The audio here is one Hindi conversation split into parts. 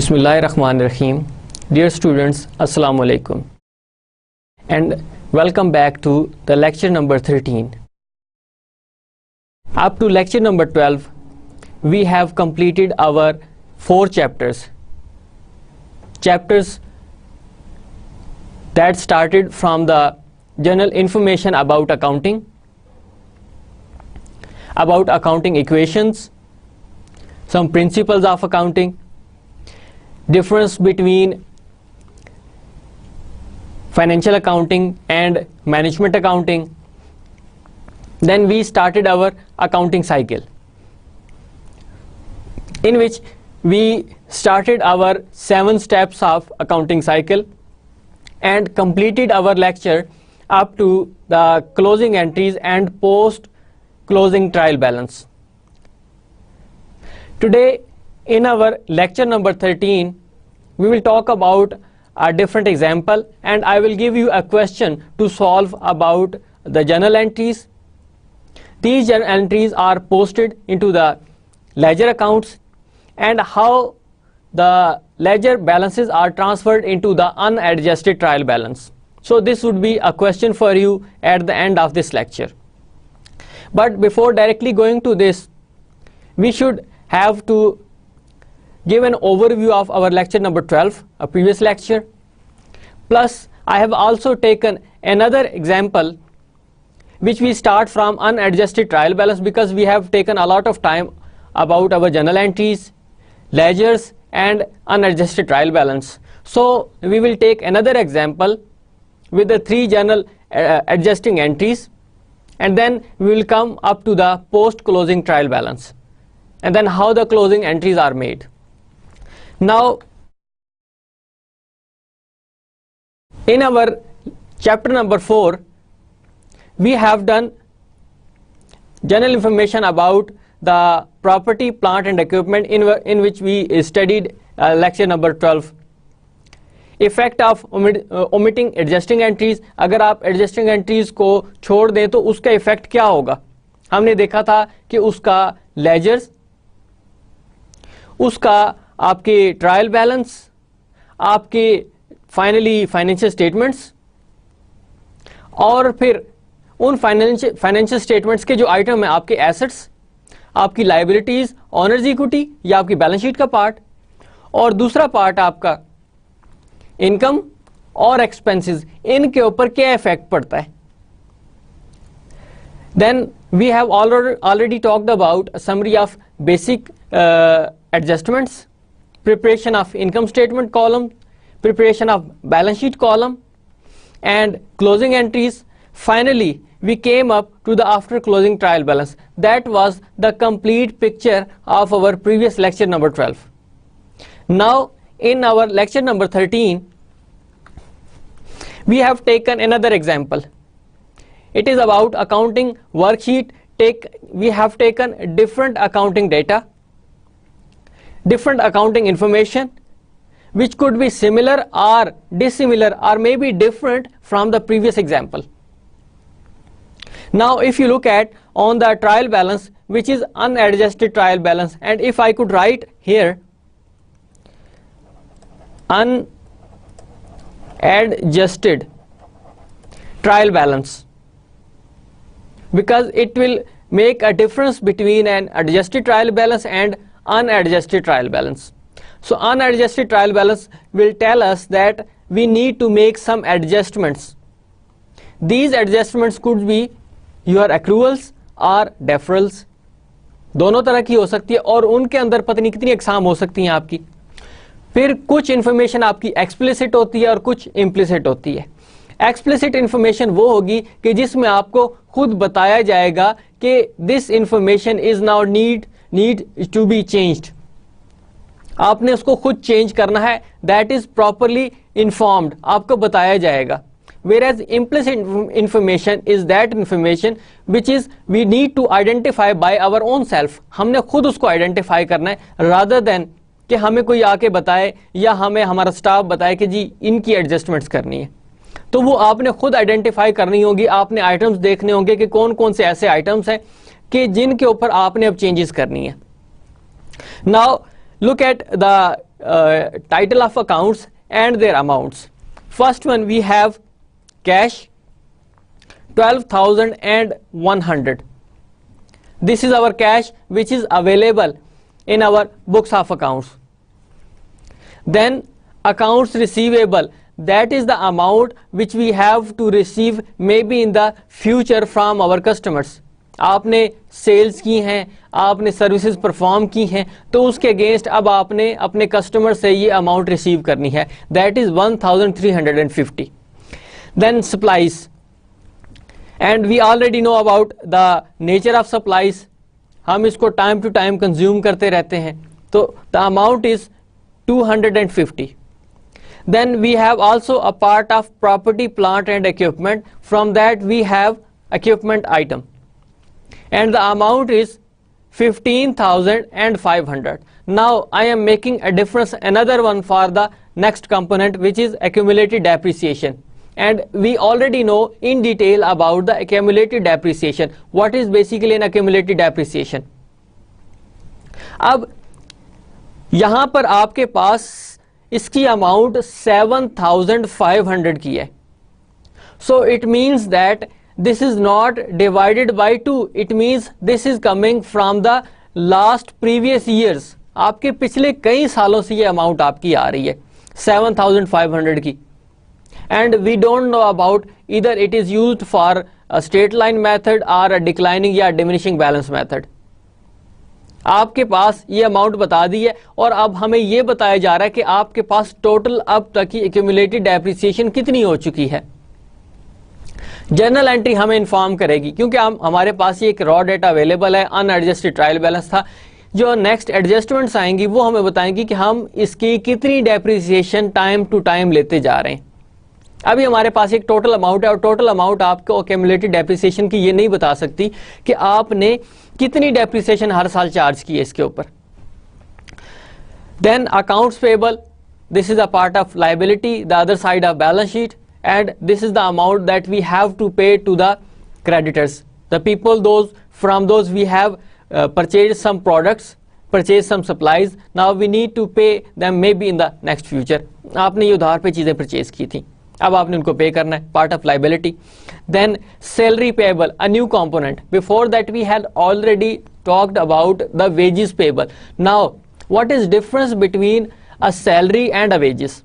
Bismillahirrahmanirrahim. Dear students, Assalamu alaikum and welcome back to the lecture number 13. Up to lecture number 12 we have completed our 4 chapters that started from the general information about accounting equations, some principles of accounting, difference between financial accounting and management accounting. Then we started our accounting cycle, in which we started our 7 steps of accounting cycle and completed our lecture up to the closing entries and post closing trial balance. Today in our lecture number 13 we will talk about a different example, and I will give you a question to solve about the journal entries. These journal entries are posted into the ledger accounts and how the ledger balances are transferred into the unadjusted trial balance. So this would be a question for you at the end of this lecture. But before directly going to this, we should have to give an overview of our lecture number 12, a previous lecture. Plus I have also taken another example which we start from unadjusted trial balance, because we have taken a lot of time about our journal entries, ledgers and unadjusted trial balance. So we will take another example with the 3 journal adjusting entries, and then we will come up to the post closing trial balance and then how the closing entries are made. Now in our chapter number 4 we have done general information about the property, plant and equipment, in which we studied lecture number 12. Effect of omitting adjusting entries. अगर आप adjusting entries को छोड़ दें तो उसका effect क्या होगा? हमने देखा था कि उसका ledgers, उसका आपके ट्रायल बैलेंस, आपके फाइनली फाइनेंशियल स्टेटमेंट्स, और फिर उन फाइनेंशियल स्टेटमेंट्स के जो आइटम है आपके एसेट्स, आपकी लायबिलिटीज, ऑनर्स इक्विटी या आपकी बैलेंस शीट का पार्ट, और दूसरा पार्ट आपका इनकम और एक्सपेंसेस, इनके ऊपर क्या इफेक्ट पड़ता है. Then we have already talked about summary of basic adjustments, preparation of income statement column, preparation of balance sheet column and closing entries. Finally we came up to the after closing trial balance. That was the complete picture of our previous lecture number 12. Now in our lecture number 13 we have taken another example. It is about accounting worksheet. We have taken different accounting data, different accounting information which could be similar or dissimilar or maybe different from the previous example. Now if you look at on the trial balance, which is unadjusted trial balance, and if I could write here unadjusted trial balance, because it will make a difference between an adjusted trial balance and unadjusted trial balance. So unadjusted trial balance will tell us that we need to make some adjustments. These adjustments could be your accruals or deferrals, दोनों तरह की हो सकती है, और उनके अंदर पता नहीं कितनी अकसाम हो सकती हैं आपकी. फिर कुछ इन्फॉर्मेशन आपकी एक्सप्लिसिट होती है और कुछ इम्प्लिसिट होती है. एक्सप्लिसिट इन्फॉर्मेशन वो होगी कि जिसमें आपको खुद बताया जाएगा कि this information is now need to be changed. आपने उसको खुद चेंज करना है. दैट इज प्रॉपरली इन्फॉर्म्ड, आपको बताया जाएगा. whereas implicit information is that information which is we need to identify by our own self. हमने खुद उसको आइडेंटिफाई करना है rather than कि हमें कोई आके बताए या हमें हमारा स्टाफ बताए कि जी इनकी एडजस्टमेंट्स करनी है. तो वो आपने खुद आइडेंटिफाई करनी होगी. आपने आइटम्स देखने होंगे कि कौन कौन से ऐसे आइटम्स हैं कि जिनके ऊपर आपने अब चेंजेस करनी है. Now look at the title of accounts and their amounts. First one we have cash 12,100. This is our cash which is available in our books of accounts. Then accounts receivable, that is the amount which we have to receive maybe in the future from our customers. आपने सेल्स की हैं, आपने सर्विसेज परफॉर्म की हैं, तो उसके अगेंस्ट अब आपने अपने कस्टमर से ये अमाउंट रिसीव करनी है. That is 1350. Then supplies, and we already know about the nature of supplies. हम इसको टाइम टू टाइम कंज्यूम करते रहते हैं, तो the amount is 250. Then we have also a part of property plant and equipment. From that we have equipment item and the amount is 15,500. Now I am making a difference, another one for the next component, which is accumulated depreciation, and we already know in detail about the accumulated depreciation. What is basically an accumulated depreciation? अब यहां पर आपके पास इसकी अमाउंट 7,500 की है. So it means that this is not divided by 2. It means this is coming from the last previous years. आपके पिछले कई सालों से ये अमाउंट आपकी आ रही है 7,500 की. And we don't know about either it is used for a straight line method or a declining या diminishing balance method. आपके पास ये अमाउंट बता दी है और अब हमें ये बताया जा रहा है कि आपके पास टोटल अब तक की accumulated depreciation कितनी हो चुकी है. जर्नल एंट्री हमें इन्फॉर्म करेगी, क्योंकि हमारे पास ये एक रॉ डेटा अवेलेबल है. अनएडजस्टेड ट्रायल बैलेंस था. जो नेक्स्ट एडजस्टमेंट्स आएंगी वो हमें बताएंगी कि हम इसकी कितनी डेप्रिसिएशन टाइम टू टाइम लेते जा रहे हैं. अभी हमारे पास एक टोटल अमाउंट है और टोटल अमाउंट आपको एक्यूमुलेटेड डेप्रिसिएशन की ये नहीं बता सकती कि आपने कितनी डेप्रिसिएशन हर साल चार्ज की है इसके ऊपर. Then accounts payable, this is a part of liability, the other side of balance sheet, and this is the amount that we have to pay to the creditors, the people from those we have purchased some products, purchased some supplies. Now we need to pay them maybe in the next future. आपने ये उधार पे चीजें परचेज की थी, अब आपने उनको पे करना है, part of liability. Then salary payable, a new component. Before that we had already talked about the wages payable. Now what is difference between a salary and a wages?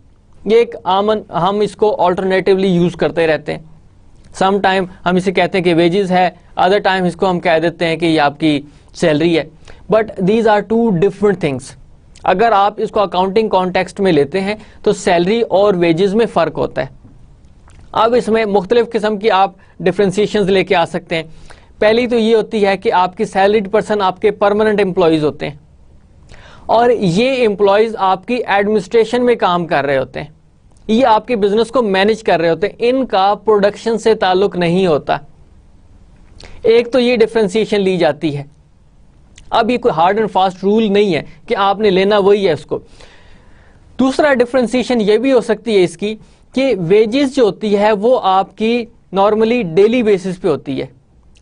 ये एक आमन हम इसको ऑल्टरनेटिवली यूज करते रहते हैं. सम टाइम हम इसे कहते हैं कि वेजेस है, अदर टाइम इसको हम कह देते हैं कि ये आपकी सैलरी है. But these are two different things. अगर आप इसको अकाउंटिंग कॉन्टेक्स्ट में लेते हैं तो सैलरी और वेजेस में फ़र्क होता है. अब इसमें मुख्तलिफ किस्म की आप डिफ्रेंसिएशंस लेके आ सकते हैं. पहली तो ये होती है कि आपकी सैलरीड पर्सन आपके परमानेंट एम्प्लॉयज़ होते हैं और ये एम्प्लॉयज़ आपकी एडमिनिस्ट्रेशन में काम कर रहे होते हैं, ये आपके बिजनेस को मैनेज कर रहे होते हैं, इनका प्रोडक्शन से ताल्लुक नहीं होता. एक तो ये डिफ्रेंसिएशन ली जाती है. अब ये कोई हार्ड एंड फास्ट रूल नहीं है कि आपने लेना वही है उसको. दूसरा डिफ्रेंसिएशन ये भी हो सकती है इसकी कि वेजेस जो होती है वो आपकी नॉर्मली डेली बेसिस पे होती है,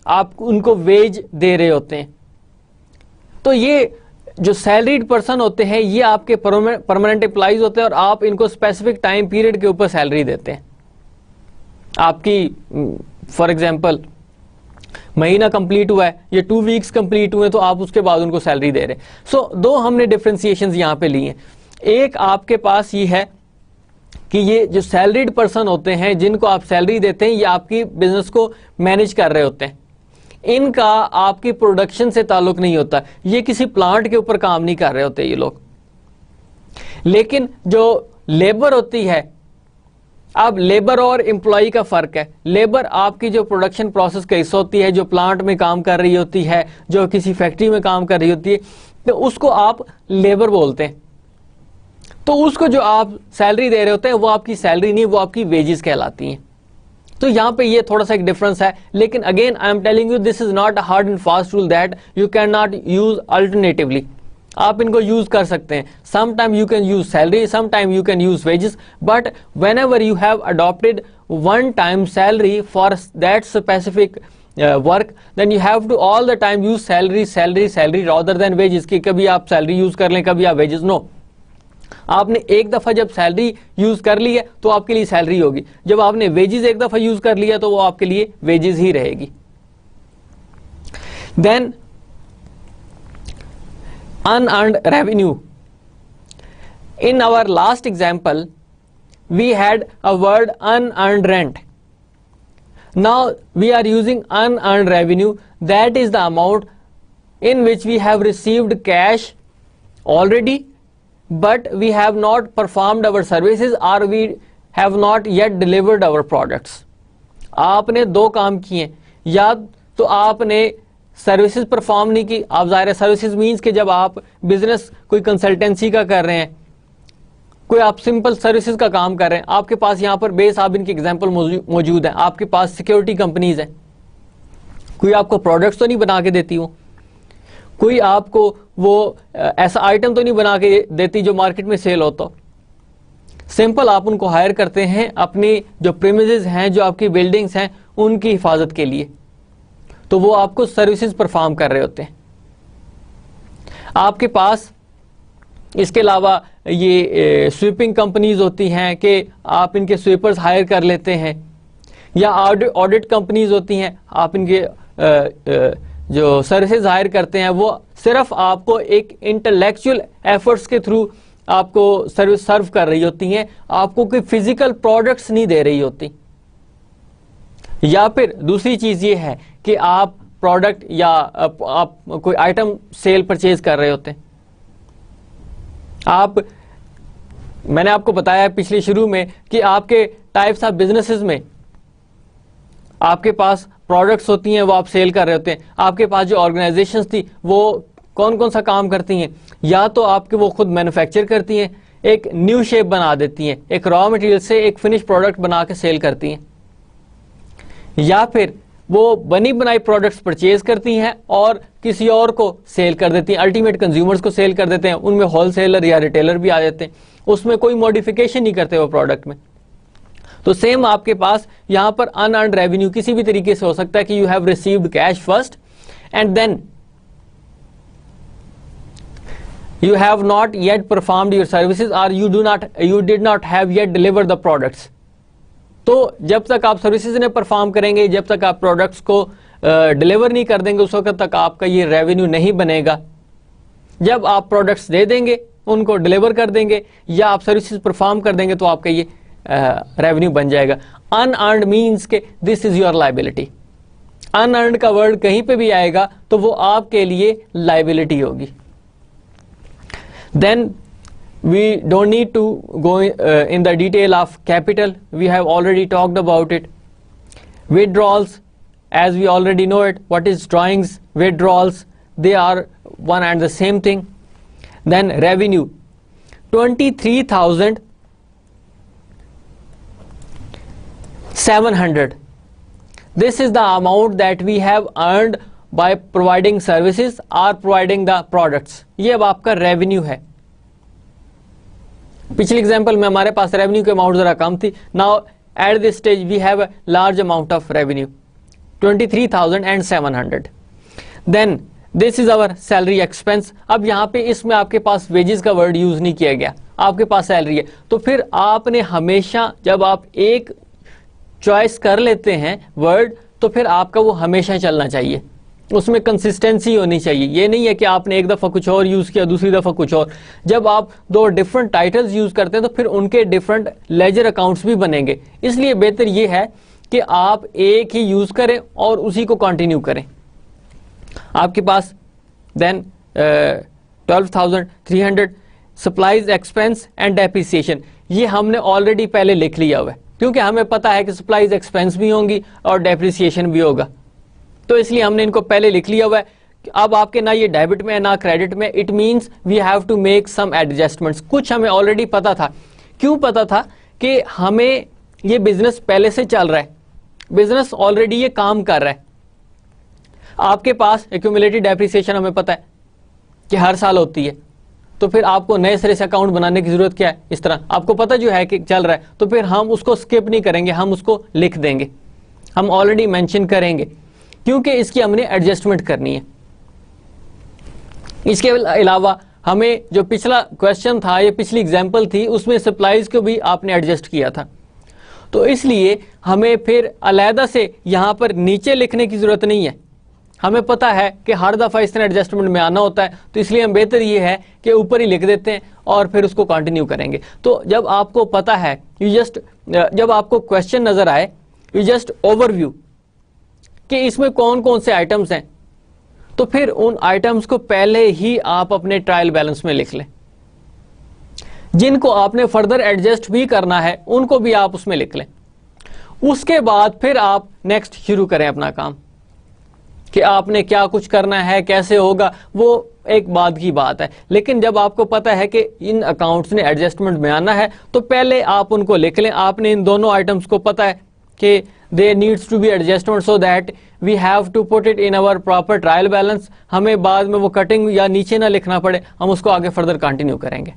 आप उनको वेज दे रहे होते हैं. तो ये जो सैलरीड पर्सन होते हैं ये आपके परमानेंट एम्प्लॉइज होते हैं और आप इनको स्पेसिफिक टाइम पीरियड के ऊपर सैलरी देते हैं. आपकी फॉर एग्जांपल महीना कंप्लीट हुआ है, ये 2 वीक्स कंप्लीट हुए तो आप उसके बाद उनको सैलरी दे रहे हैं. सो दो हमने डिफ्रेंसिएशंस यहाँ पे ली हैं. एक आपके पास ये है कि ये जो सैलरीड पर्सन होते हैं जिनको आप सैलरी देते हैं ये आपकी बिजनेस को मैनेज कर रहे होते हैं, इनका आपकी प्रोडक्शन से ताल्लुक नहीं होता, ये किसी प्लांट के ऊपर काम नहीं कर रहे होते ये लोग. लेकिन जो लेबर होती है, अब लेबर और एम्प्लॉय का फर्क है. लेबर आपकी जो प्रोडक्शन प्रोसेस का हिस्सा होती है, जो प्लांट में काम कर रही होती है, जो किसी फैक्ट्री में काम कर रही होती है, तो उसको आप लेबर बोलते हैं. तो उसको जो आप सैलरी दे रहे होते हैं वो आपकी सैलरी नहीं, वो आपकी वेजेस कहलाती हैं. तो यहाँ पे ये थोड़ा सा एक डिफरेंस है, लेकिन again I am telling you this is not a hard and fast rule that you can not use alternatively. आप इनको यूज कर सकते हैं, some time you can use salary, some time you can use wages, but whenever you have adopted one time salary for that specific work, then you have to all the time use salary salary salary rather than wages, कि कभी आप सैलरी यूज कर लें कभी आप वेजेस। नो, आपने एक दफा जब सैलरी यूज कर ली है तो आपके लिए सैलरी होगी, जब आपने वेजेस एक दफा यूज कर लिया तो वो आपके लिए वेजेस ही रहेगी। Then unearned revenue. In our last example, we had a word unearned rent. Now we are using unearned revenue. That is the amount in which we have received cash already, but we have not performed our services or we have not yet delivered our products. आपने दो काम किए, या तो आपने सर्विसेज परफॉर्म नहीं की। आप ज़ाहिर है सर्विसेज मीन्स कि जब आप बिजनेस कोई कंसल्टेंसी का कर रहे हैं, कोई आप सिंपल सर्विसेज का काम कर रहे हैं, आपके पास यहाँ पर बेसाब इनके एग्जांपल मौजूद हैं, आपके पास सिक्योरिटी कंपनीज हैं, कोई आपको प्रोडक्ट्स तो नहीं बना के देती, वो कोई आपको वो ऐसा आइटम तो नहीं बना के देती जो मार्केट में सेल होता। सिंपल आप उनको हायर करते हैं अपनी जो प्रीमिसेस हैं, जो आपकी बिल्डिंग्स हैं, उनकी हिफाजत के लिए, तो वो आपको सर्विसेज परफॉर्म कर रहे होते हैं। आपके पास इसके अलावा ये स्वीपिंग कंपनीज होती हैं कि आप इनके स्वीपर्स हायर कर लेते हैं, या ऑडिट कंपनीज होती हैं, आप इनके जो सर्विसेज हायर करते हैं, वो सिर्फ आपको एक इंटेलेक्चुअल एफर्ट्स के थ्रू आपको सर्विस सर्व कर रही होती हैं, आपको कोई फिजिकल प्रोडक्ट्स नहीं दे रही होती। या फिर दूसरी चीज ये है कि आप प्रोडक्ट या आप कोई आइटम सेल परचेज कर रहे होते हैं। मैंने आपको बताया पिछले शुरू में कि आपके टाइप्स ऑफ बिजनेसेस में आपके पास प्रोडक्ट्स होती हैं, वो आप सेल कर रहे होते हैं। आपके पास जो ऑर्गेनाइजेशंस थी वो कौन कौन सा काम करती हैं, या तो आपके वो खुद मैन्युफैक्चर करती हैं, एक न्यू शेप बना देती हैं, एक रॉ मटेरियल से एक फिनिश प्रोडक्ट बना के सेल करती हैं, या फिर वो बनी बनाई प्रोडक्ट्स परचेज करती हैं और किसी और को सेल कर देती हैं, अल्टीमेट कंज्यूमर्स को सेल कर देते हैं। उनमें होलसेलर या रिटेलर भी आ जाते हैं, उसमें कोई मॉडिफिकेशन नहीं करते वो प्रोडक्ट में। तो सेम आपके पास यहां पर अनअर्न्ड रेवेन्यू किसी भी तरीके से हो सकता है कि you have received cash first and then you have not yet performed your services or you did not have yet delivered the products. तो जब तक आप सर्विसेज ने परफॉर्म करेंगे, जब तक आप प्रोडक्ट्स को डिलीवर नहीं कर देंगे, उस वक्त तक आपका ये रेवेन्यू नहीं बनेगा। जब आप प्रोडक्ट्स दे देंगे, उनको डिलीवर कर देंगे या आप सर्विसेज परफॉर्म कर देंगे तो आपका ये रेवेन्यू बन जाएगा। अनअर्न्ड मीन्स के this is your liability. Unearned का वर्ड कहीं पे भी आएगा तो वो आपके लिए लाइबिलिटी होगी। Then we don't need to go in the detail of capital. We have already talked about it. Withdrawals, as we already know it. What is drawings? Withdrawals, they are one and the same thing. Then revenue, 23,700. This is the amount that we have earned by providing services or providing the products. ये अब आपका रेवेन्यू है। पिछले एग्जांपल में हमारे पास रेवेन्यू की अमाउंट जरा कम थी। Now at this stage we have a large amount of revenue 23,700. Then this is our salary expense. अब यहाँ पे इसमें आपके पास वेजेस का वर्ड यूज नहीं किया गया, आपके पास सैलरी है। तो फिर आपने हमेशा जब आप एक चॉइस कर लेते हैं वर्ड, तो फिर आपका वो हमेशा चलना चाहिए, उसमें कंसिस्टेंसी होनी चाहिए। ये नहीं है कि आपने एक दफ़ा कुछ और यूज़ किया, दूसरी दफ़ा कुछ और। जब आप दो डिफरेंट टाइटल्स यूज़ करते हैं तो फिर उनके डिफरेंट लेजर अकाउंट्स भी बनेंगे। इसलिए बेहतर ये है कि आप एक ही यूज़ करें और उसी को कंटिन्यू करें। आपके पास then 12,300 supplies expense and depreciation, ये हमने ऑलरेडी पहले लिख लिया हुआ है, क्योंकि हमें पता है कि सप्लाईज एक्सपेंस भी होंगी और डेप्रिसिएशन भी होगा, तो इसलिए हमने इनको पहले लिख लिया हुआ है। अब आपके ना ये डेबिट में है ना क्रेडिट में, it means we have to make some adjustments. कुछ हमें ऑलरेडी पता था। क्यों पता था? कि हमें ये बिजनेस पहले से चल रहा है, बिजनेस ऑलरेडी ये काम कर रहा है, आपके पास एक्यूमुलेटेड डेप्रिसिएशन हमें पता है कि हर साल होती है, तो फिर आपको नए सिरे से अकाउंट बनाने की जरूरत क्या है? इस तरह आपको पता जो है कि चल रहा है, तो फिर हम उसको स्किप नहीं करेंगे, हम उसको लिख देंगे, हम ऑलरेडी मेंशन करेंगे, क्योंकि इसकी हमने एडजस्टमेंट करनी है। इसके अलावा हमें जो पिछला क्वेश्चन था, ये पिछली एग्जांपल थी, उसमें सप्लाईज को भी आपने एडजस्ट किया था, तो इसलिए हमें फिर अलहदा से यहाँ पर नीचे लिखने की जरूरत नहीं है। हमें पता है कि हर दफ़ा इस तरह एडजस्टमेंट में आना होता है, तो इसलिए हम बेहतर ये है कि ऊपर ही लिख देते हैं और फिर उसको कंटिन्यू करेंगे। तो जब आपको पता है, जब आपको क्वेश्चन नज़र आए, यू जस्ट ओवरव्यू कि इसमें कौन कौन से आइटम्स हैं, तो फिर उन आइटम्स को पहले ही आप अपने ट्रायल बैलेंस में लिख लें। जिनको आपने फर्दर एडजस्ट भी करना है उनको भी आप उसमें लिख लें। उसके बाद फिर आप नेक्स्ट शुरू करें अपना काम, कि आपने क्या कुछ करना है, कैसे होगा, वो एक बाद की बात है। लेकिन जब आपको पता है कि इन अकाउंट्स ने एडजस्टमेंट में आना है, तो पहले आप उनको लिख लें। आपने इन दोनों आइटम्स को पता है कि they needs to be adjustment so that we have to put it in our proper trial balance. हमें बाद में वो कटिंग या नीचे ना लिखना पड़े, हम उसको आगे फर्दर कंटिन्यू करेंगे।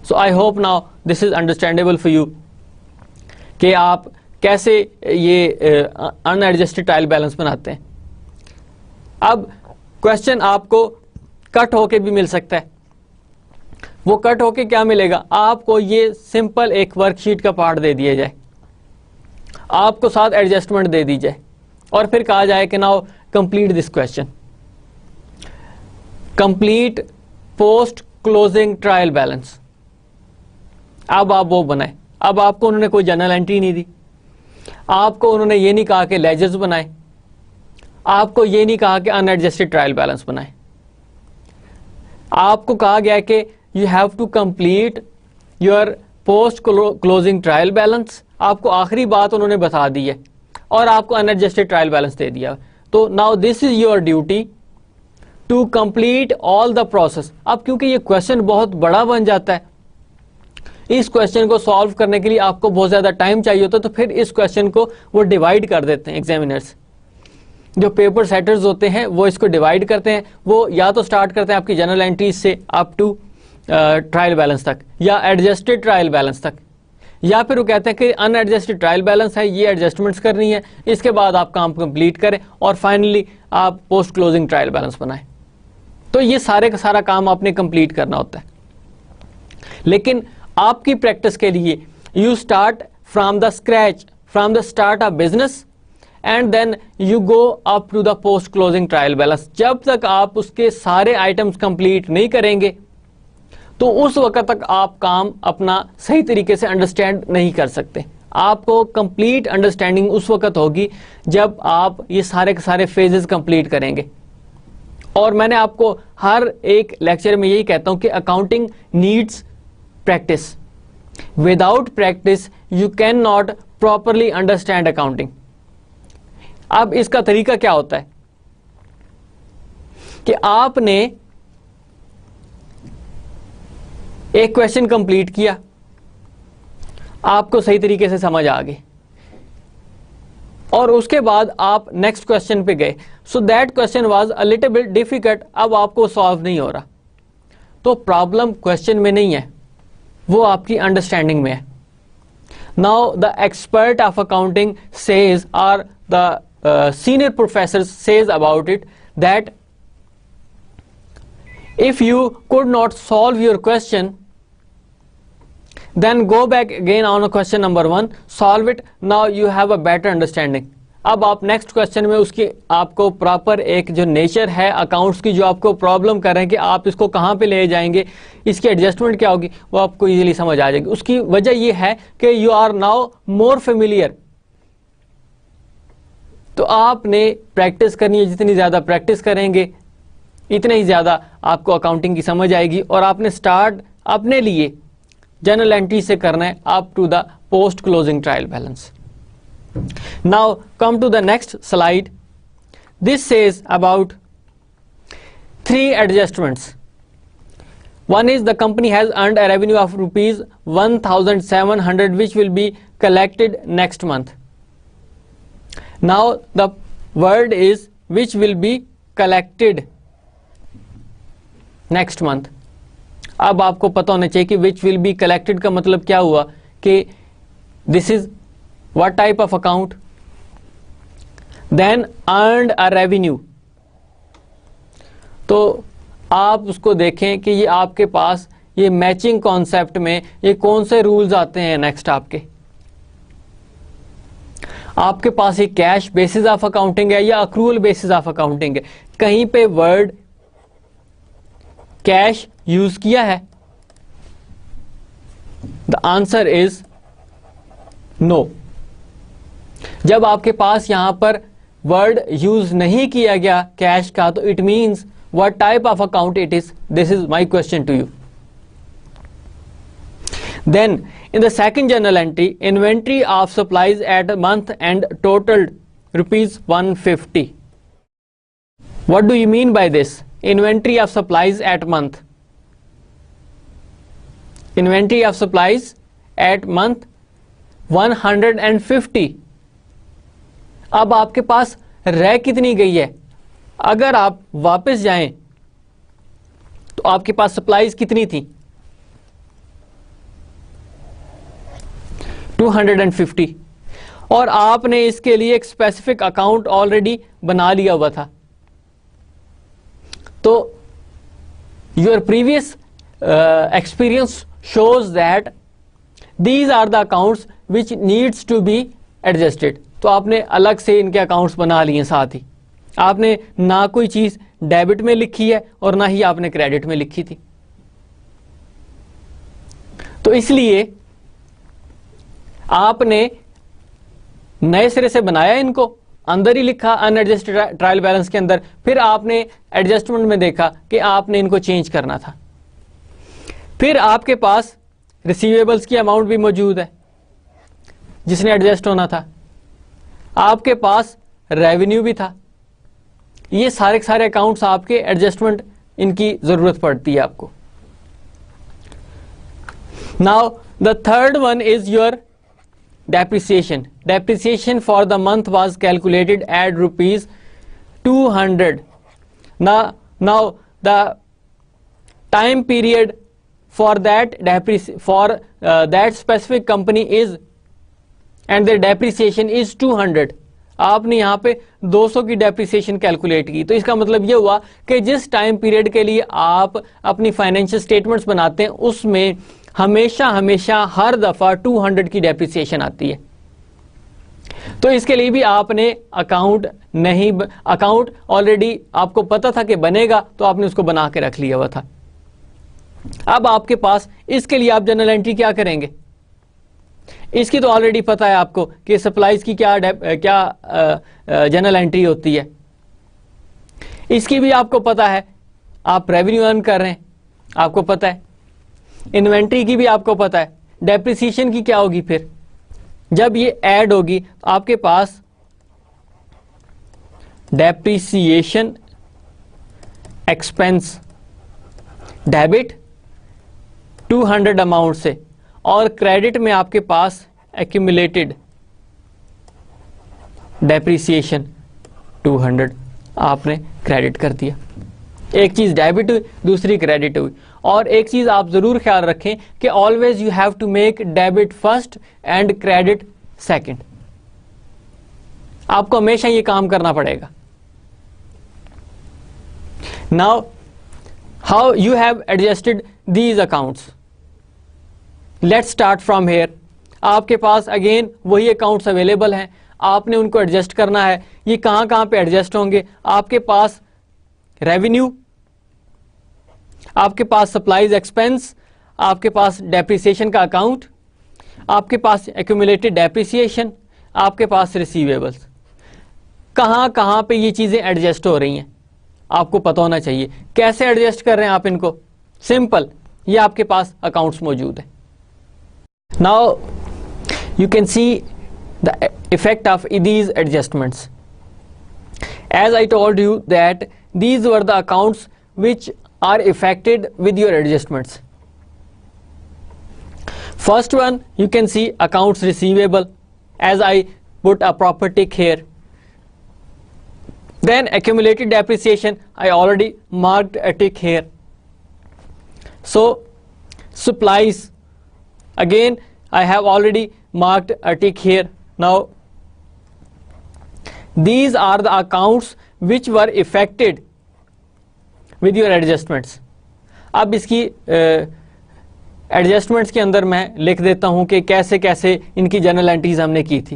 So I hope now this is understandable for you कि आप कैसे ये अनएडजस्टेड ट्रायल बैलेंस बनाते हैं। अब क्वेश्चन आपको कट होके भी मिल सकता है। वो कट होके क्या मिलेगा? आपको ये सिंपल एक वर्कशीट का पार्ट दे दिया जाए, आपको साथ एडजस्टमेंट दे दी जाए, और फिर कहा जाए कि now complete this question, complete post closing trial balance. अब आप वो बनाए। अब आपको उन्होंने कोई जर्नल एंट्री नहीं दी, आपको उन्होंने ये नहीं कहा कि लेजर्स बनाए, आपको ये नहीं कहा कि अनएडजस्टेड ट्रायल बैलेंस बनाए। आपको कहा गया कि you have to complete your post closing trial balance. आपको आखिरी बात उन्होंने बता दी है और आपको अनएडजस्टेड ट्रायल बैलेंस दे दिया। तो now this is your duty to complete all the process. अब क्योंकि ये क्वेश्चन बहुत बड़ा बन जाता है, इस क्वेश्चन को सॉल्व करने के लिए आपको बहुत ज्यादा टाइम चाहिए होता है, तो फिर इस क्वेश्चन को वो डिवाइड कर देते हैं। एग्जामिनर्स जो पेपर सेटर्स होते हैं वो इसको डिवाइड करते हैं। वो या तो स्टार्ट करते हैं आपकी जनरल एंट्रीज से अप टू ट्रायल बैलेंस तक, या एडजस्टेड ट्रायल बैलेंस तक, या फिर वो कहते हैं कि अनएडजस्टेड ट्रायल बैलेंस है, ये एडजस्टमेंट्स करनी है, इसके बाद आप काम कंप्लीट करें और फाइनली आप पोस्ट क्लोजिंग ट्रायल बैलेंस बनाएं। तो ये सारे का सारा काम आपने कंप्लीट करना होता है। लेकिन आपकी प्रैक्टिस के लिए you start from the scratch, from the start of business, and then you go up to the post closing trial balance. जब तक आप उसके सारे आइटम्स कंप्लीट नहीं करेंगे, तो उस वक्त तक आप काम अपना सही तरीके से अंडरस्टैंड नहीं कर सकते। आपको कंप्लीट अंडरस्टैंडिंग उस वक्त होगी जब आप ये सारे के सारे फेजेस कंप्लीट करेंगे। और मैंने आपको हर एक लेक्चर में यही कहता हूं कि accounting needs practice. Without practice you can not properly understand accounting. अब इसका तरीका क्या होता है कि आपने एक क्वेश्चन कंप्लीट किया, आपको सही तरीके से समझ आ गई, और उसके बाद आप नेक्स्ट क्वेश्चन पे गए। So that question was a little bit difficult, अब आपको सॉल्व नहीं हो रहा। तो प्रॉब्लम क्वेश्चन में नहीं है, वो आपकी अंडरस्टैंडिंग में है। Now the expert of accounting says, और the senior professor says about it, that if you could not solve your question, then go back again on a question number 1, solve it. Now you have a better understanding. अब आप नेक्स्ट क्वेश्चन में उसकी आपको प्रॉपर एक जो नेचर है अकाउंट्स की, जो आपको प्रॉब्लम कर रहे हैं कि आप इसको कहाँ पे ले जाएंगे, इसकी एडजस्टमेंट क्या होगी, वो आपको इजीली समझ आ जाएगी। उसकी वजह ये है कि you are now more familiar. तो आपने प्रैक्टिस करनी है, जितनी ज़्यादा प्रैक्टिस करेंगे इतने ही ज़्यादा आपको अकाउंटिंग की समझ आएगी। और आपने स्टार्ट अपने लिए जनरल एंट्री से करना है up to the post closing trial balance. Now come to the next slide. This says about 3 adjustments. One is the company has earned a revenue of rupees 1,700 which will be collected next month. Now the word is which will be collected next month. अब आपको पता होना चाहिए कि which will be collected का मतलब क्या हुआ, कि this is what type of account. Then earned a revenue. तो आप उसको देखें कि ये आपके पास ये मैचिंग कॉन्सेप्ट में ये कौन से रूल्स आते हैं नेक्स्ट आपके पास ये कैश बेसिस ऑफ अकाउंटिंग है या अक्रूवल बेसिस ऑफ अकाउंटिंग है. कहीं पे वर्ड कैश यूज किया है? The answer is no. जब आपके पास यहां पर वर्ड यूज नहीं किया गया कैश का, तो it means what type of account it is. This is my question to you. Then in the second journal entry, inventory of supplies at month end totaled rupees 150. What do you mean by this? Inventory of supplies at month. Inventory of supplies at month 150. अब आपके पास रह कितनी गई है? अगर आप वापस जाएं तो आपके पास सप्लाईज कितनी थी? 250. और आपने इसके लिए एक स्पेसिफिक अकाउंट ऑलरेडी बना लिया हुआ था. तो your previous experience shows that these are the accounts which needs to be adjusted. तो आपने अलग से इनके अकाउंट्स बना लिए. साथ ही आपने ना कोई चीज डेबिट में लिखी है और ना ही आपने क्रेडिट में लिखी थी. तो इसलिए आपने नए सिरे से बनाया, इनको अंदर ही लिखा अनएडजस्टेड ट्रायल बैलेंस के अंदर. फिर आपने एडजस्टमेंट में देखा कि आपने इनको चेंज करना था. फिर आपके पास रिसीवेबल्स की अमाउंट भी मौजूद है जिसने एडजस्ट होना था. आपके पास रेवेन्यू भी था. ये सारे सारे अकाउंट्स आपके एडजस्टमेंट इनकी जरूरत पड़ती है आपको. Now the third one is your depreciation. Depreciation for the month was calculated at rupees 200. Now the time period for that specific company is and the depreciation is 200. आपने यहां पे 200 की डेप्रिसिएशन कैलकुलेट की. तो इसका मतलब यह हुआ कि जिस टाइम पीरियड के लिए आप अपनी फाइनेंशियल स्टेटमेंट्स बनाते हैं उसमें हमेशा हर दफा 200 की डेप्रिसिएशन आती है. तो इसके लिए भी आपने अकाउंट ऑलरेडी आपको पता था कि बनेगा, तो आपने उसको बना के रख लिया हुआ था. अब आपके पास इसके लिए आप जर्नल एंट्री क्या करेंगे? इसकी तो ऑलरेडी पता है आपको कि सप्लाईज की क्या जर्नल एंट्री होती है. इसकी भी आपको पता है. आप रेवेन्यू अर्न कर रहे हैं, आपको पता है. इन्वेंट्री की भी आपको पता है. डेप्रिसिएशन की क्या होगी? फिर जब ये ऐड होगी तो आपके पास डेप्रिसिएशन एक्सपेंस डेबिट 200 अमाउंट से, और क्रेडिट में आपके पास एक्यूमुलेटेड डेप्रिसिएशन 200 आपने क्रेडिट कर दिया. एक चीज डेबिट हुई, दूसरी क्रेडिट हुई. और एक चीज आप जरूर ख्याल रखें कि always you have to make debit first and credit second. आपको हमेशा ये काम करना पड़ेगा. Now how you have adjusted these accounts. Let's start from here. आपके पास अगेन वही अकाउंट्स अवेलेबल हैं, आपने उनको एडजस्ट करना है. ये कहां पे एडजस्ट होंगे? आपके पास रेवेन्यू, आपके पास सप्लाईज एक्सपेंस, आपके पास डेप्रिसिएशन का अकाउंट, आपके पास एक्यूमुलेटेड डेप्रिसिएशन, आपके पास रिसीवेबल्स. कहां पे ये चीजें एडजस्ट हो रही हैं आपको पता होना चाहिए. कैसे एडजस्ट कर रहे हैं आप इनको? सिंपल, ये आपके पास अकाउंट्स मौजूद है. Now you can see the effect of these adjustments. As I told you that these were the accounts which are affected with your adjustments. First one, you can see accounts receivable. As I put a proper tick here, Then accumulated depreciation, I already marked a tick here. So supplies, again I have already marked a tick here. Now these are the accounts which were affected with your adjustments. अब इसकी एडजस्टमेंट्स के अंदर मैं लिख देता हूं कि कैसे कैसे इनकी जर्नल एंट्रीज हमने की थी.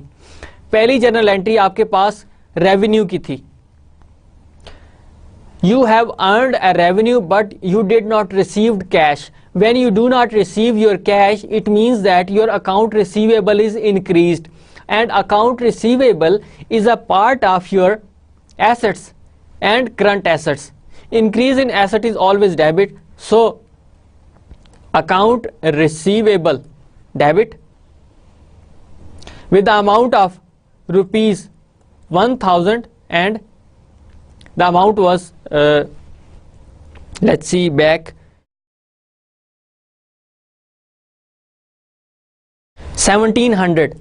पहली जर्नल एंट्री आपके पास रेवेन्यू की थी. You have earned a revenue but you did not receive cash. When you do not receive your cash, it means that your account receivable is increased, and account receivable is a part of your assets and current assets. Increase in asset is always debit, so account receivable debit with the amount of rupees 1000, and the amount was let's see back 1700.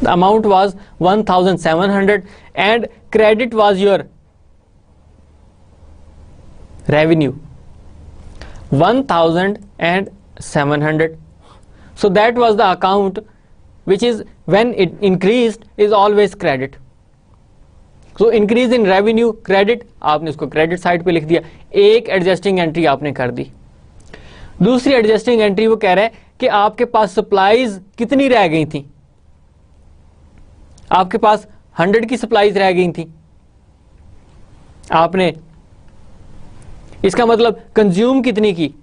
The amount was 1700 and credit was your revenue 1700. So that was the account which is, when it increased, is always credit. So increase in revenue credit, आपने इसको क्रेडिट साइड पे लिख दिया. एक एडजस्टिंग एंट्री आपने कर दी. दूसरी एडजस्टिंग एंट्री वो कह रहा है कि आपके पास सप्लाईज कितनी रह गई थी. आपके पास 100 की सप्लाईज रह गई थी. आपने इसका मतलब कंज्यूम कितनी की,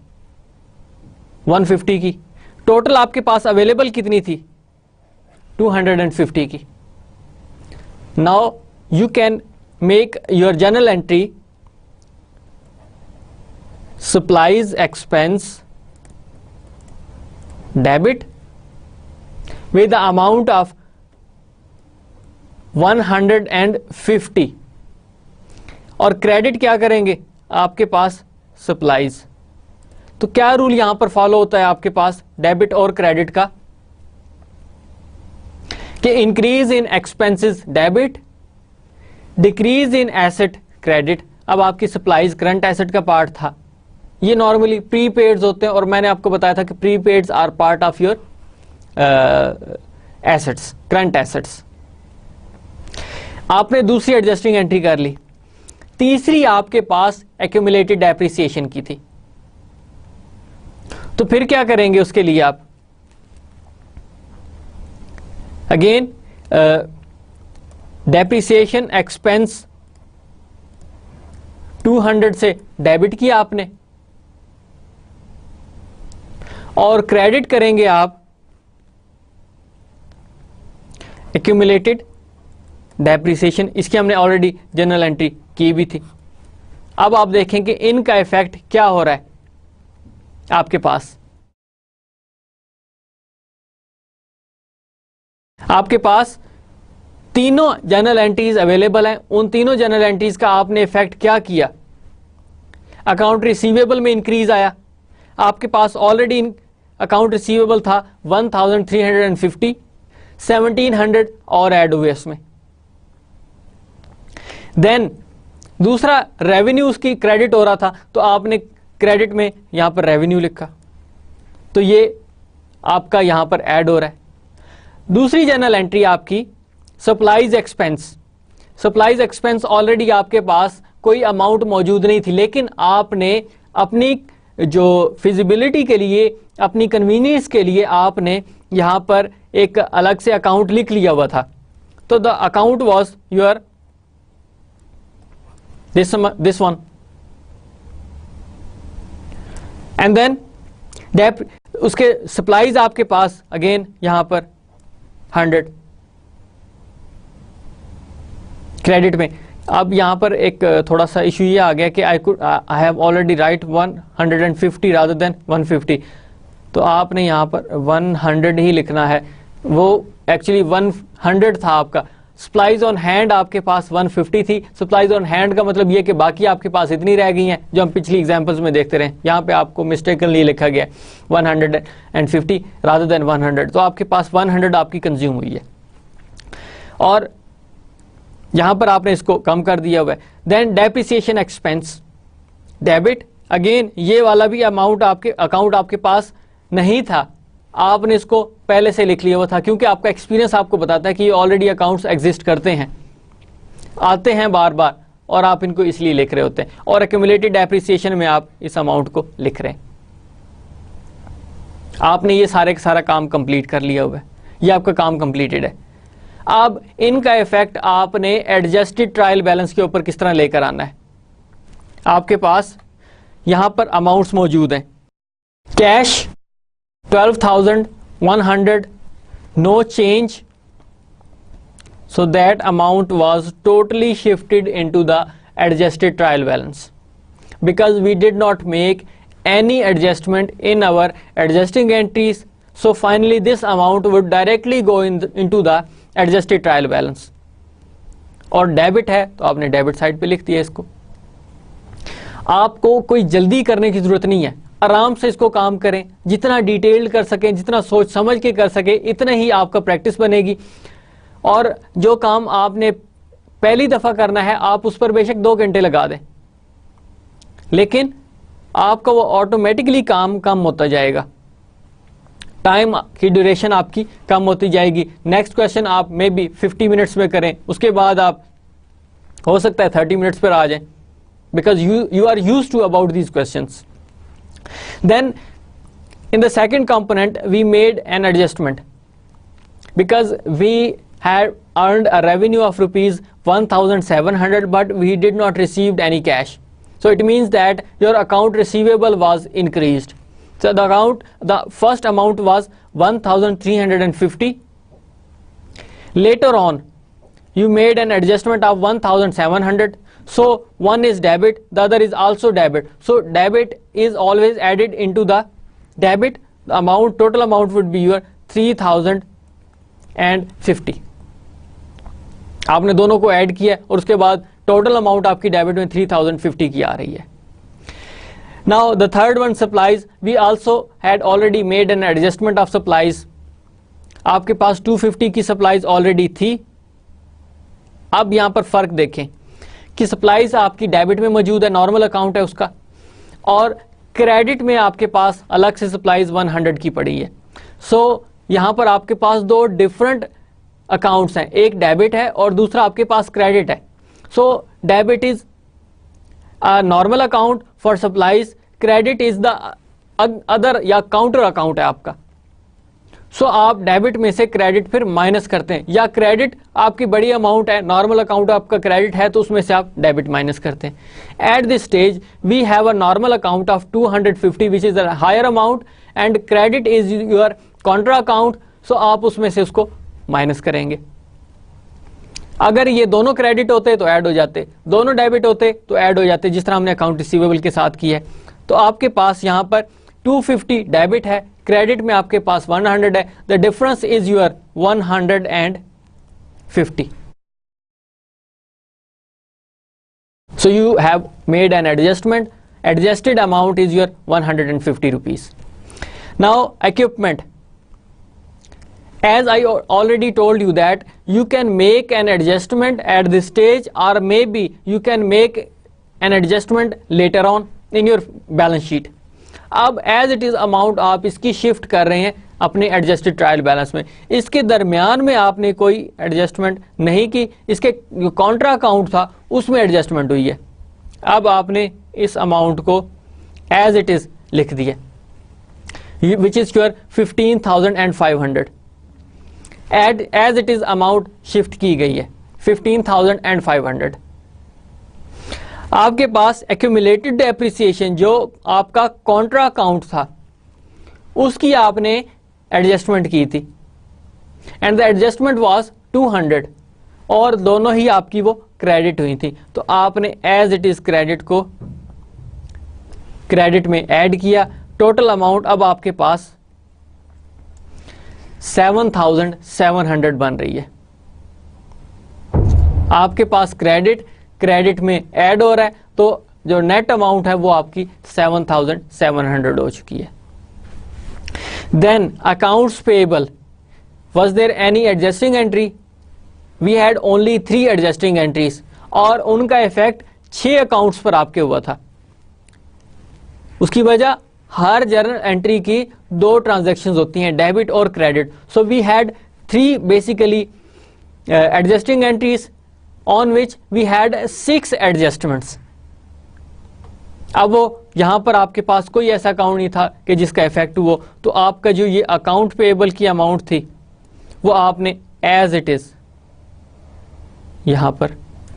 150 की. टोटल आपके पास अवेलेबल कितनी थी, 250 की. Now you can make your journal entry supplies expense debit with the amount of 150 और क्रेडिट क्या करेंगे आपके पास सप्लाईज. तो क्या रूल यहां पर फॉलो होता है आपके पास डेबिट और क्रेडिट का, कि increase in expenses debit, decrease in asset credit. अब आपकी सप्लाईज करंट एसेट का पार्ट था. ये नॉर्मली प्रीपेड्स होते हैं और मैंने आपको बताया था कि prepaids are part of your assets, current assets. आपने दूसरी एडजस्टिंग एंट्री कर ली. तीसरी आपके पास एक्यूमुलेटेड डेप्रिसिएशन की थी. तो फिर क्या करेंगे उसके लिए आप, अगेन डेप्रिसिएशन एक्सपेंस 200 से डेबिट किया आपने और क्रेडिट करेंगे आप एक्यूमुलेटेड डेप्रिसिएशन. इसकी हमने ऑलरेडी जनरल एंट्री की भी थी. अब आप देखें कि इनका इफेक्ट क्या हो रहा है आपके पास. आपके पास तीनों जनरल एंट्रीज अवेलेबल हैं. उन तीनों जनरल एंट्रीज का आपने इफेक्ट क्या किया, अकाउंट रिसीवेबल में इंक्रीज आया. आपके पास ऑलरेडी अकाउंट रिसीवेबल था 1350, 1700 और ऐड हुए इसमें. देन दूसरा रेवेन्यू उसकी क्रेडिट हो रहा था, तो आपने क्रेडिट में यहां पर रेवेन्यू लिखा, तो ये आपका यहां पर ऐड हो रहा है. दूसरी जनरल एंट्री आपकी supplies expense. Supplies expense already आपके पास कोई अमाउंट मौजूद नहीं थी, लेकिन आपने अपनी जो फिजिबिलिटी के लिए, अपनी कन्वीनियंस के लिए आपने यहां पर एक अलग से अकाउंट लिख लिया हुआ था. तो the account was your this one, and then उसके सप्लाईज आपके पास अगेन यहां पर 100 क्रेडिट में. अब यहां पर एक थोड़ा सा इशू ये आ गया कि I have already right 150 rather than 150. तो आपने यहां पर 100 ही लिखना है. वो एक्चुअली 100 था आपका. सप्लाईज ऑन हैंड आपके पास 150 थी. सप्लाईज ऑन हैंड का मतलब ये कि बाकी आपके पास इतनी रह गई हैं जो हम पिछली एग्जांपल्स में देखते रहे. यहाँ पे आपको मिस्टेकनली लिखा गया 150 रादर देन 100. तो आपके पास 100 आपकी कंज्यूम हुई है. और यहां पर आपने इसको कम कर दिया हुआ है। Then depreciation expense debit, again ये वाला भी अमाउंट आपके अकाउंट आपके पास नहीं था, आपने इसको पहले से लिख लिया हुआ था, क्योंकि आपका एक्सपीरियंस आपको बताता है कि ये ऑलरेडी अकाउंट्स एग्जिस्ट करते हैं, आते हैं बार बार, और आप इनको इसलिए लिख रहे होते हैं, और एक्यूमुलेटेड डेप्रिसिएशन में आप इस अमाउंट को लिख रहे हैं। आपने ये सारे का सारा काम कंप्लीट कर लिया हुआ है, ये आपका काम कंप्लीटेड है। अब इनका इफेक्ट आपने एडजस्टेड ट्रायल बैलेंस के ऊपर किस तरह लेकर आना है। आपके पास यहां पर अमाउंट्स मौजूद हैं, cash 12,100, no change, so that amount was totally shifted into the adjusted trial balance because we did not make any adjustment in our adjusting entries, so finally this amount would directly go into the adjusted trial balance। और डेबिट है तो आपने डेबिट साइड पे लिख दिया इसको। आपको कोई जल्दी करने की जरूरत नहीं है, आराम से इसको काम करें, जितना डिटेल्ड कर सकें, जितना सोच समझ के कर सके, इतना ही आपका प्रैक्टिस बनेगी। और जो काम आपने पहली दफा करना है आप उस पर बेशक 2 घंटे लगा दें, लेकिन आपका वो ऑटोमेटिकली काम कम होता जाएगा, टाइम की ड्यूरेशन आपकी कम होती जाएगी। नेक्स्ट क्वेश्चन आप मे बी 50 मिनट्स में करें, उसके बाद आप हो सकता है 30 मिनट्स पर आ जाएं, because you are used to about these questions. Then in the second component we made an adjustment because we had earned a revenue of rupees 1,700 but we did not received any cash, so it means that your account receivable was increased. So the first amount was 1,350. Later on you made an adjustment of 1,700, so one is debit, the other is also debit, so debit is always added into the debit. The amount, total amount would be your 3,050। आपने दोनों को ऐड किया और उसके बाद टोटल अमाउंट आपकी डेबिट में 3,050 की आ रही है। Now the third one supplies, we also had already made an adjustment of supplies. आपके पास 250 की सप्लाईज ऑलरेडी थी। अब यहां पर फर्क देखें कि सप्लाईज आपकी डेबिट में मौजूद है, नॉर्मल अकाउंट है उसका, और क्रेडिट में आपके पास अलग से सप्लाईज 100 की पड़ी है। सो यहां पर आपके पास 2 डिफरेंट अकाउंट्स हैं, एक डेबिट है और दूसरा आपके पास क्रेडिट है। So debit is a normal account for supplies, credit is the other या काउंटर अकाउंट है आपका। सो आप डेबिट में से क्रेडिट फिर माइनस करते हैं, या क्रेडिट आपकी बड़ी अमाउंट है, नॉर्मल अकाउंट आपका क्रेडिट है तो उसमें से आप डेबिट माइनस करते हैं। At this stage we have a normal account of 250 which is a higher amount and credit is your contra account, so आप उसमें से उसको माइनस करेंगे। अगर ये दोनों क्रेडिट होते तो ऐड हो जाते, दोनों डेबिट होते तो ऐड हो जाते, जिस तरह हमने अकाउंट रिसीवेबल के साथ किया है। तो आपके पास यहां पर 250 डेबिट है, क्रेडिट में आपके पास 100 है, the difference is your 150। So you have made an adjustment, adjusted amount is your 150 rupees. Now equipment, as I already told you that you can make an adjustment at this stage or maybe you can make an adjustment later on in your balance sheet. अब as it is amount आप इसकी shift कर रहे हैं अपने adjusted trial balance में, इसके दरमियान में आपने कोई adjustment नहीं की, इसके जो contra account था उसमें adjustment हुई है। अब आपने इस amount को as it is लिख दिया, which is your 15,500। as it is amount shift की गई है 15,500। आपके पास accumulated depreciation जो आपका कॉन्ट्रा अकाउंट था उसकी आपने एडजस्टमेंट की थी एंड द एडजस्टमेंट वाज 200 और दोनों ही आपकी वो क्रेडिट हुई थी, तो आपने एज इट इज क्रेडिट को क्रेडिट में ऐड किया। टोटल अमाउंट अब आपके पास 7,700 बन रही है। आपके पास क्रेडिट में ऐड हो रहा है तो जो नेट अमाउंट है वो आपकी 7,700 हो चुकी है। Then accounts payable, was there any adjusting entry? We had only 3 adjusting entries, और उनका इफेक्ट 6 अकाउंट्स पर आपके हुआ था। उसकी वजह, हर जर्नल एंट्री की 2 ट्रांजैक्शंस होती हैं, डेबिट और credit. So we had 3 basically adjusting entries on which we had 6 adjustments. अब वो यहां पर आपके पास कोई ऐसा अकाउंट नहीं था कि जिसका इफेक्ट हुआ, तो आपका जो ये अकाउंट पेएबल की अमाउंट थी वो आपने एज इट इज यहां पर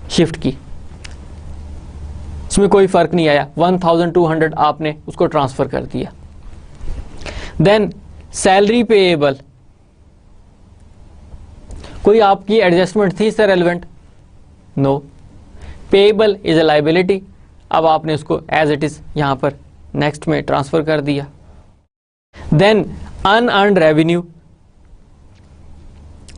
शिफ्ट की, इसमें कोई फर्क नहीं आया, 1200 आपने उसको ट्रांसफर कर दिया। देन सैलरी पेएबल, कोई आपकी एडजस्टमेंट थी इससे relevant? No. Payable is a liability, अब आपने उसको एज इट इज यहां पर नेक्स्ट में ट्रांसफर कर दिया। देन अनअर्न्ड रेवेन्यू,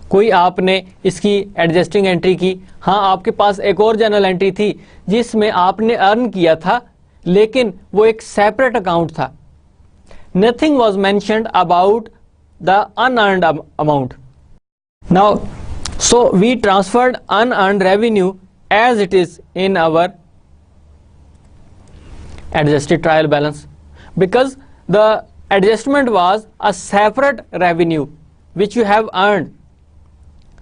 कोई आपने इसकी एडजस्टिंग एंट्री की, हाँ आपके पास एक और जर्नल एंट्री थी जिसमें आपने अर्न किया था, लेकिन वो एक सेपरेट अकाउंट था। Nothing was mentioned about the unearned amount. Now so we transferred unearned revenue as it is in our adjusted trial balance because the adjustment was a separate revenue which you have earned.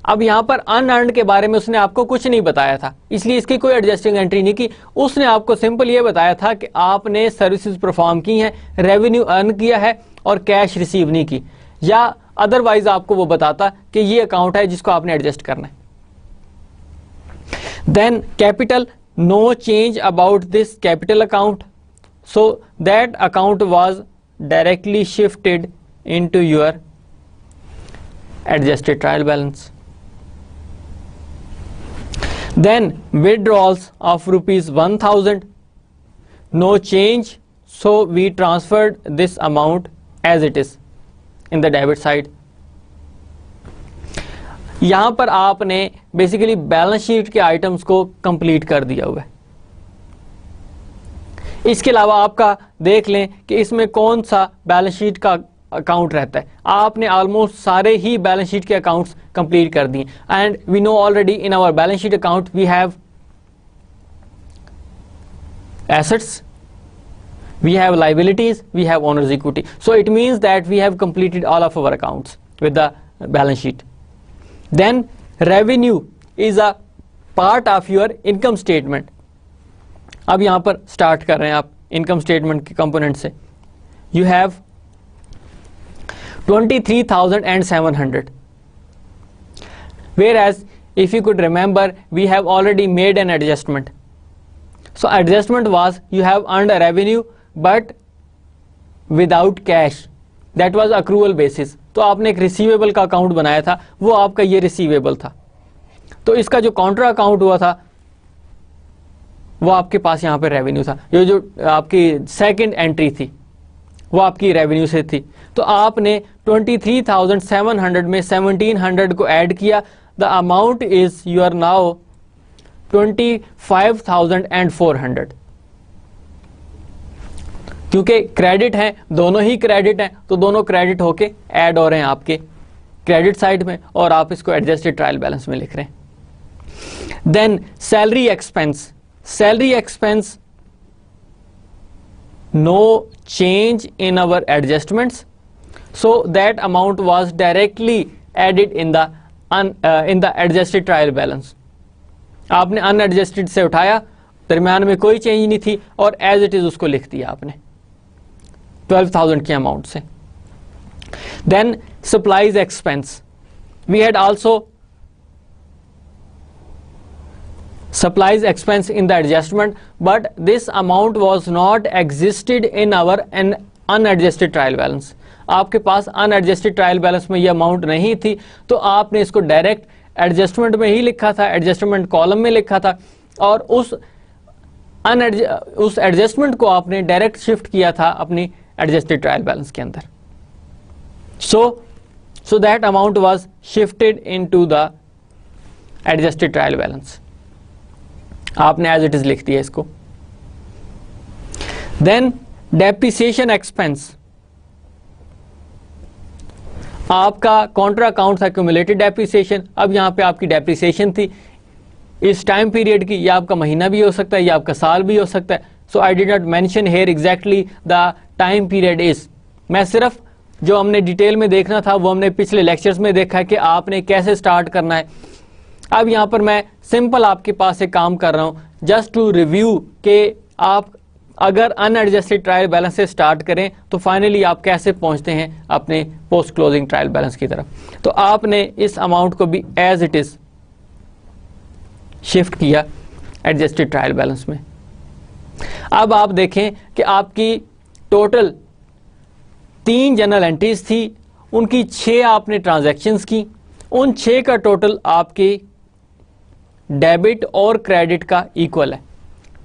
अब यहां पर अनअर्न्ड के बारे में उसने आपको कुछ नहीं बताया था, इसलिए इसकी कोई एडजस्टिंग एंट्री नहीं की। उसने आपको सिंपल ये बताया था कि आपने सर्विसेज परफॉर्म की हैं, रेवेन्यू अर्न किया है और कैश रिसीव नहीं की, या अदरवाइज आपको वो बताता कि ये अकाउंट है जिसको आपने एडजस्ट करना है। Then capital, no change about this capital account, so that account was directly shifted into your adjusted trial balance. Then withdrawals of rupees 1000, no change, so we transferred this amount as it is in the debit side. यहां पर आपने बेसिकली बैलेंस शीट के आइटम्स को कंप्लीट कर दिया हुआ है। इसके अलावा आपका देख लें कि इसमें कौन सा बैलेंस शीट का अकाउंट रहता है। आपने ऑलमोस्ट सारे ही बैलेंस शीट के अकाउंट्स कंप्लीट कर दिए, and we know already in our balance sheet account we have assets, we have liabilities, we have owner's equity. So it means that we have completed all of our accounts with the balance sheet. Then revenue is a part of your income statement. अब यहां पर स्टार्ट कर रहे हैं आप इनकम स्टेटमेंट के कंपोनेंट से। You have 23,700, whereas if you could remember we have already made an adjustment. So adjustment was you have earned a revenue but without cash, that was accrual basis. तो आपने एक रिसीवेबल का अकाउंट बनाया था, वो आपका ये रिसीवेबल था। तो इसका जो काउंटर अकाउंट हुआ था वो आपके पास यहाँ पे रेवेन्यू था। ये जो आपकी सेकंड एंट्री थी वो आपकी रेवेन्यू से थी। तो आपने 23,700 में 1,700 को ऐड किया। The amount is you are now 25,400। क्योंकि क्रेडिट है, दोनों ही क्रेडिट हैं, तो दोनों क्रेडिट होके ऐड हो रहे हैं आपके क्रेडिट साइड में, और आप इसको एडजस्टेड ट्रायल बैलेंस में लिख रहे हैं। Then salary expense, salary expense no change in our adjustments, so that amount was directly added in the adjusted trial balance. आपने अनएडजस्टेड से उठाया, दरम्यान में कोई चेंज नहीं थी, और एज इट इज उसको लिख दिया आपने 12,000 के अमाउंट से। Then supplies expense, we had also supplies expense in the adjustment, but this amount was not existed in our unadjusted trial balance. आपके पास अनएडजस्टेड ट्रायल बैलेंस में ये अमाउंट नहीं थी, तो आपने इसको डायरेक्ट एडजस्टमेंट में ही लिखा था, एडजस्टमेंट कॉलम में लिखा था, और उस एडजस्टमेंट को आपने डायरेक्ट शिफ्ट किया था अपनी एडजस्टेड ट्रायल बैलेंस के अंदर। So that amount was shifted into the adjusted trial balance. आपने एज इट इज लिख दिया इसको। देन डेप्रिसिएशन एक्सपेंस, आपका काउंटर अकाउंट था एक्यूमुलेटेड डेप्रिसिएशन, अब यहाँ पे आपकी डेप्रिसिएशन थी इस टाइम पीरियड की, या आपका महीना भी हो सकता है या आपका साल भी हो सकता है। So I did not mention here exactly the time period is. मैं सिर्फ जो हमने डिटेल में देखना था वो हमने पिछले लेक्चर्स में देखा है कि आपने कैसे स्टार्ट करना है। अब यहाँ पर मैं सिंपल आपके पास एक काम कर रहा हूँ जस्ट टू रिव्यू कि आप अगर अनएडजस्टेड ट्रायल बैलेंस से स्टार्ट करें तो फाइनली आप कैसे पहुंचते हैं अपने पोस्ट क्लोजिंग ट्रायल बैलेंस की तरफ। तो आपने इस अमाउंट को भी एज इट इज शिफ्ट किया एडजस्टेड ट्रायल बैलेंस में। अब आप देखें कि आपकी टोटल 3 जनरल एंट्रीज थी, उनकी 6 आपने ट्रांजैक्शंस की, उन 6 का टोटल आपके डेबिट और क्रेडिट का इक्वल है।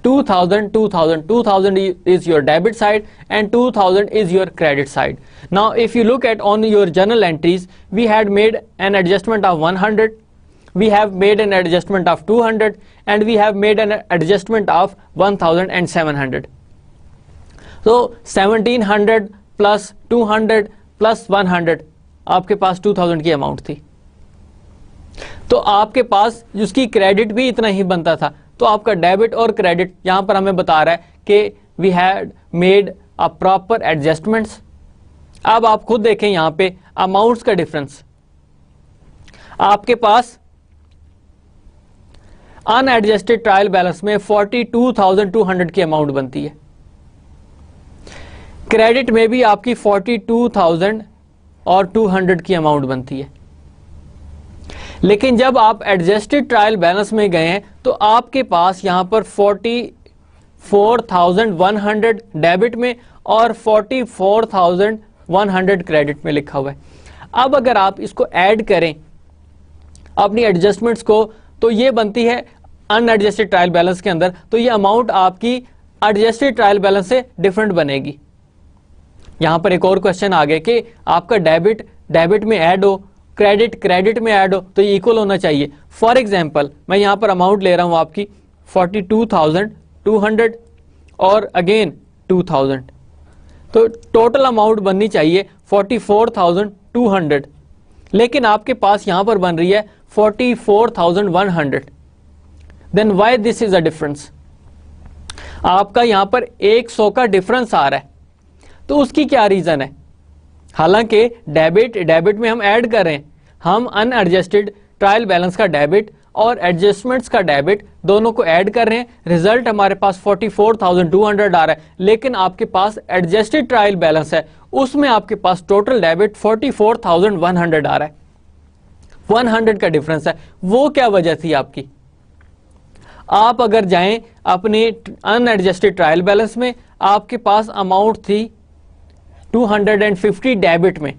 2000 is your debit side and 2000 is your credit side. Now if you look at on your journal entries, we had made an adjustment of 100, we have made an adjustment of 200 and we have made an adjustment of 1700. So 1700 plus 200 plus 100 आपके पास 2000 की अमाउंट थी। तो आपके पास जिसकी क्रेडिट भी इतना ही बनता था, तो आपका डेबिट और क्रेडिट यहां पर हमें बता रहा है कि we had made a proper adjustments. अब आप खुद देखें यहां पे अमाउंट्स का डिफरेंस। आपके पास अनएडजस्टेड ट्रायल बैलेंस में 42,200 की अमाउंट बनती है, क्रेडिट में भी आपकी 42,000 और 200 की अमाउंट बनती है। लेकिन जब आप एडजस्टेड ट्रायल बैलेंस में गए हैं तो आपके पास यहां पर 44,100 डेबिट में और 44,100 क्रेडिट में लिखा हुआ है। अब अगर आप इसको ऐड करें अपनी एडजस्टमेंट्स को तो ये बनती है अनएडजस्टेड ट्रायल बैलेंस के अंदर, तो ये अमाउंट आपकी एडजस्टेड ट्रायल बैलेंस से डिफरेंट बनेगी। यहां पर एक और क्वेश्चन आ गया कि आपका डेबिट में ऐड हो, क्रेडिट में ऐड हो, तो ये इक्वल होना चाहिए। फॉर एग्जांपल मैं यहां पर अमाउंट ले रहा हूं आपकी 42,200 और अगेन 2000, तो टोटल अमाउंट बननी चाहिए 44,200, लेकिन आपके पास यहां पर बन रही है 44,100। Then why this is a difference? आपका यहां पर 100 का डिफरेंस आ रहा है, तो उसकी क्या रीजन है? हालांकि डेबिट में हम ऐड कर रहे हैं, हम अनएडजस्टेड ट्रायल बैलेंस का डेबिट और एडजस्टमेंट्स का डेबिट दोनों को ऐड कर रहे हैं, रिजल्ट हमारे पास 44,200 आ रहा है, लेकिन आपके पास एडजस्टेड ट्रायल बैलेंस है उसमें आपके पास टोटल डेबिट 44,100 आ रहा है। 100 का डिफरेंस है। वो क्या वजह थी आपकी? आप अगर जाएं अपने अनएडजस्टेड ट्रायल बैलेंस में, आपके पास अमाउंट थी 250 डेबिट में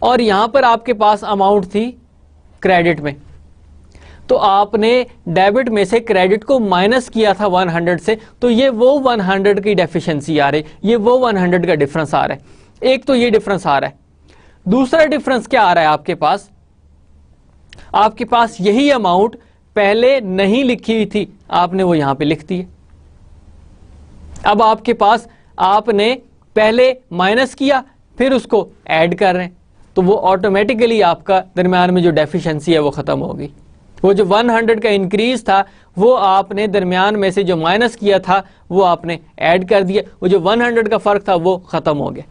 और यहां पर आपके पास अमाउंट थी क्रेडिट में, तो आपने डेबिट में से क्रेडिट को माइनस किया था 100 से, तो ये वो 100 की डेफिशिएंसी आ रही, ये वो 100 का डिफरेंस आ रहा है। एक तो ये डिफरेंस आ रहा है। दूसरा डिफरेंस क्या आ रहा है आपके पास यही अमाउंट पहले नहीं लिखी हुई थी, आपने वो यहां पे लिख दी है। अब आपके पास आपने पहले माइनस किया फिर उसको ऐड कर रहे हैं, तो वो ऑटोमेटिकली आपका दरमियान में जो डेफिशिएंसी है वो खत्म होगी। वो जो 100 का इंक्रीज था वो आपने दरमियान में से जो माइनस किया था वो आपने ऐड कर दिया, वो जो 100 का फर्क था वो खत्म हो गया।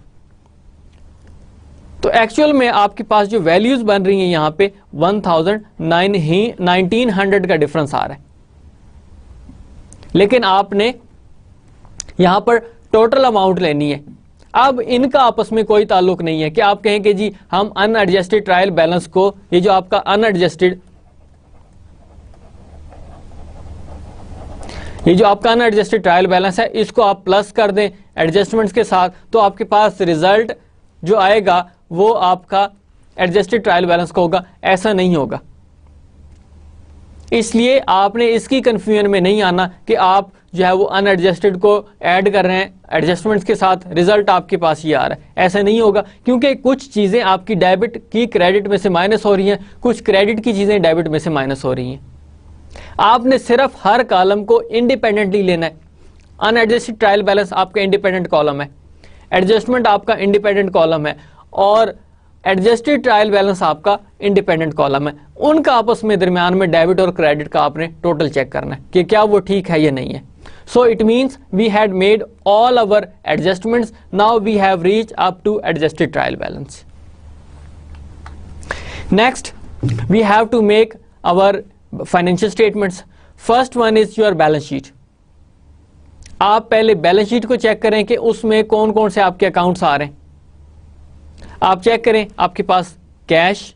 तो एक्चुअल में आपके पास जो वैल्यूज बन रही हैं यहां पे 1900 का डिफरेंस आ रहा है, लेकिन आपने यहां पर टोटल अमाउंट लेनी है। अब इनका आपस में कोई ताल्लुक नहीं है कि आप कहें कि जी हम अनएडजस्टेड ट्रायल बैलेंस को, ये जो आपका अनएडजस्टेड ट्रायल बैलेंस है इसको आप प्लस कर दें एडजस्टमेंट्स के साथ, तो आपके पास रिजल्ट जो आएगा वो आपका एडजस्टेड ट्रायल बैलेंस का होगा। ऐसा नहीं होगा। इसलिए आपने इसकी कंफ्यूजन में नहीं आना कि आप जो है वो अनएडजस्टेड को ऐड कर रहे हैं एडजस्टमेंट्स के साथ, रिजल्ट आपके पास ये आ रहा है। ऐसा नहीं होगा, क्योंकि कुछ चीजें आपकी डेबिट की क्रेडिट में से माइनस हो रही हैं, कुछ क्रेडिट की चीजें डेबिट में से माइनस हो रही हैं। आपने सिर्फ हर कॉलम को इंडिपेंडेंटली लेना है। अनएडजस्टेड ट्रायल बैलेंस आपका इंडिपेंडेंट कॉलम है, एडजस्टमेंट आपका इंडिपेंडेंट कॉलम है, और एडजस्टेड ट्रायल बैलेंस आपका इंडिपेंडेंट कॉलम है, उनका आपस में दरमियान में डेबिट और क्रेडिट का आपने टोटल चेक करना है कि क्या वो ठीक है या नहीं है. So it means we had made all our adjustments, now we have reach up to adjusted trial balance. Next we have to make our financial statements. First one is your balance sheet. आप पहले बैलेंस शीट को चेक करें कि उसमें कौन कौन से आपके अकाउंट्स आ रहे हैं. आप चेक करें, आपके पास कैश,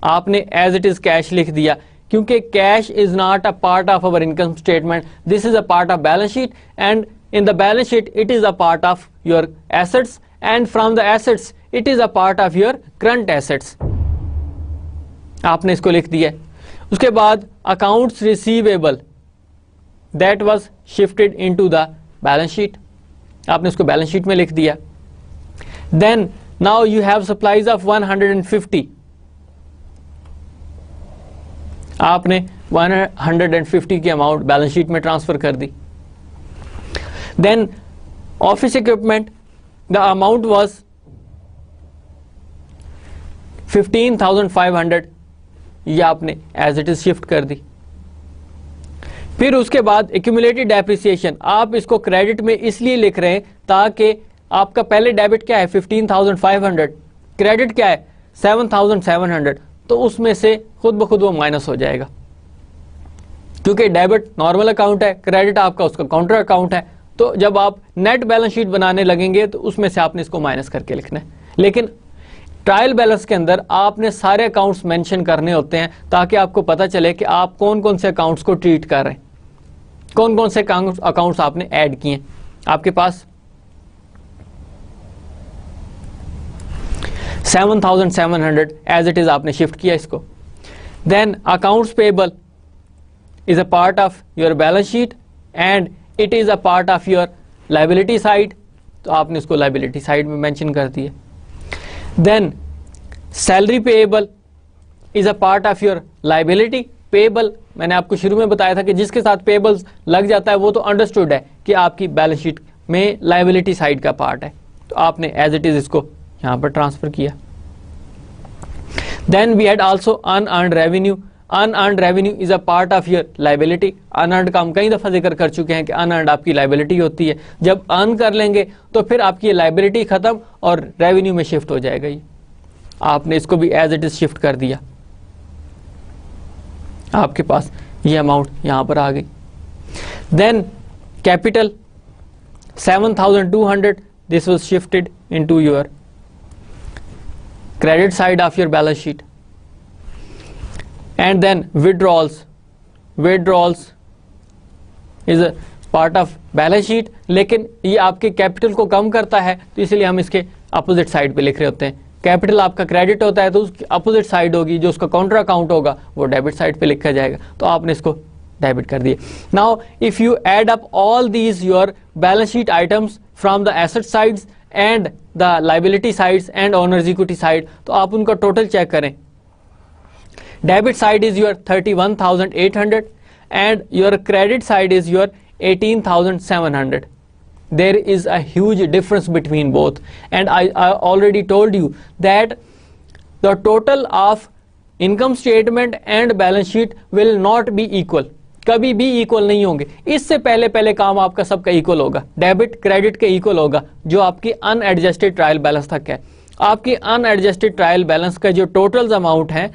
आपने एज इट इज कैश लिख दिया क्योंकि cash is not a part of our income statement, this is a part of balance sheet and in the balance sheet it is a part of your assets and from the assets it is a part of your current assets. आपने इसको लिख दिया. उसके बाद accounts receivable that was shifted into the balance sheet, आपने उसको बैलेंस शीट में लिख दिया. Then now you have supplies of 150, आपने 150 की अमाउंट बैलेंस शीट में ट्रांसफर कर दी. Then office equipment the amount was 15,500, ये आपने एज इट इज शिफ्ट कर दी. फिर उसके बाद एक्यूमुलेटेड डेप्रिसिएशन, आप इसको क्रेडिट में इसलिए लिख रहे हैं ताकि आपका पहले डेबिट क्या है 15,500, क्रेडिट क्या है 7,700, तो उसमें से खुद ब खुद वो माइनस हो जाएगा क्योंकि डेबिट नॉर्मल अकाउंट है, क्रेडिट आपका उसका काउंटर अकाउंट है. तो जब आप नेट बैलेंस शीट बनाने लगेंगे तो उसमें से आपने इसको माइनस करके लिखना है. लेकिन ट्रायल बैलेंस के अंदर आपने सारे अकाउंट्स मेंशन करने होते हैं ताकि आपको पता चले कि आप कौन कौन से अकाउंट्स को ट्रीट कर रहे हैं, कौन कौन से अकाउंट्स आपने ऐड किए. आपके पास 7,700 एज इट इज आपने शिफ्ट किया इसको. Then accounts payable is a part of your balance sheet and it is a part of your liability side, तो आपने उसको लाइबिलिटी साइड में मेंशन कर दिया. Then salary payable is a part of your liability. Payable मैंने आपको शुरू में बताया था कि जिसके साथ पेएबल्स लग जाता है वो तो अंडरस्टूड है कि आपकी बैलेंस शीट में लाइबिलिटी साइड का पार्ट है, तो आपने एज इट इज इसको यहां पर ट्रांसफर किया. Then we had also unearned revenue. Unearned revenue is a part of your liability. Unearned का हम कई दफा जिक्र कर चुके हैं कि अनअर्न्ड आपकी लाइबिलिटी होती है. जब अर्न कर लेंगे तो फिर आपकी लाइबिलिटी खत्म और रेवेन्यू में शिफ्ट हो जाएगा. ये आपने इसको भी एज इट इज शिफ्ट कर दिया. आपके पास ये अमाउंट यहां पर आ गई. Then capital 7,200, this was shifted into your credit side of your balance sheet. And then withdrawals is a part of balance sheet, लेकिन ये आपके कैपिटल को कम करता है तो इसलिए हम इसके अपोजिट साइड पे लिख रहे होते हैं. कैपिटल आपका क्रेडिट होता है तो उसकी अपोजिट साइड होगी, जो उसका काउंटर अकाउंट होगा वो डेबिट साइड पे लिखा जाएगा, तो आपने इसको डेबिट कर दिए. Now if you add up all these your balance sheet items from the asset sides and the liability sides and owners equity side, तो आप उनका टोटल चेक करें. Debit side is your 31,800 and your credit side is your 18,700. There is a huge difference between both, and I already told you that the total of income statement and balance sheet will not be equal. कभी भी इक्वल नहीं होंगे. इससे पहले पहले काम आपका सबका इक्वल होगा, डेबिट क्रेडिट के इक्वल होगा जो आपकी अनएडजस्टेड ट्रायल बैलेंस तक है. आपकी अनएडजस्टेड ट्रायल बैलेंस का जो टोटल अमाउंट है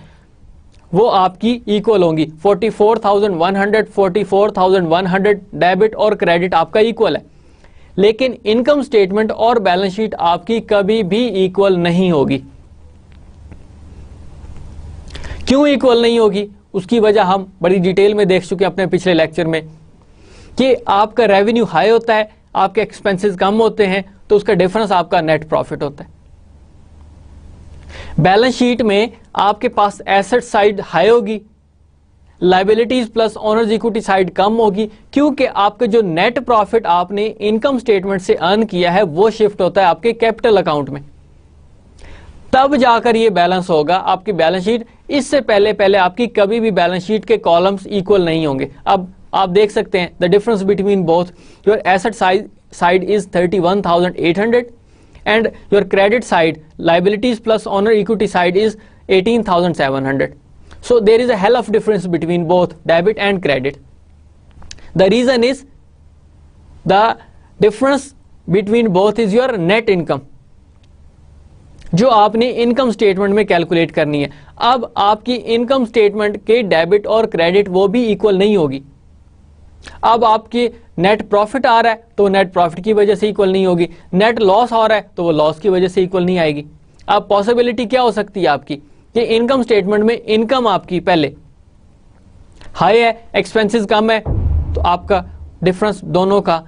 वो आपकी इक्वल होंगी. 44,100 44,100 डेबिट और क्रेडिट आपका इक्वल है, लेकिन इनकम स्टेटमेंट और बैलेंस शीट आपकी कभी भी इक्वल नहीं होगी. क्यों इक्वल नहीं होगी उसकी वजह हम बड़ी डिटेल में देख चुके हैं अपने पिछले लेक्चर में कि आपका रेवेन्यू हाई होता है, आपके एक्सपेंसेस कम होते हैं, तो उसका डिफरेंस आपका नेट प्रॉफिट होता है. बैलेंस शीट में आपके पास एसेट साइड हाई होगी, liabilities plus owners equity side कम होगी, क्योंकि आपका जो नेट प्रॉफिट आपने इनकम स्टेटमेंट से अर्न किया है वो शिफ्ट होता है आपके कैपिटल अकाउंट में, तब जाकर ये बैलेंस होगा आपकी बैलेंस शीट. इससे पहले पहले आपकी कभी भी बैलेंस शीट के कॉलम्स इक्वल नहीं होंगे. अब आप देख सकते हैं the difference between both. Your asset side is 31,800 and your credit side, liabilities plus owner equity side, is 18,700. So there is a hell of difference between both debit and credit. The reason is the difference between both is your net income, जो आपने इनकम स्टेटमेंट में कैलकुलेट करनी है. अब आपकी इनकम स्टेटमेंट के डेबिट और क्रेडिट वो भी इक्वल नहीं होगी. अब आपकी नेट प्रॉफिट आ रहा है तो नेट प्रॉफिट की वजह से इक्वल नहीं होगी, नेट लॉस आ रहा है तो वो लॉस की वजह से इक्वल नहीं आएगी. अब पॉसिबिलिटी क्या हो सकती है आपकी कि इनकम स्टेटमेंट में इनकम आपकी पहले हाई है, एक्सपेंसेस कम है, तो आपका डिफरेंस दोनों का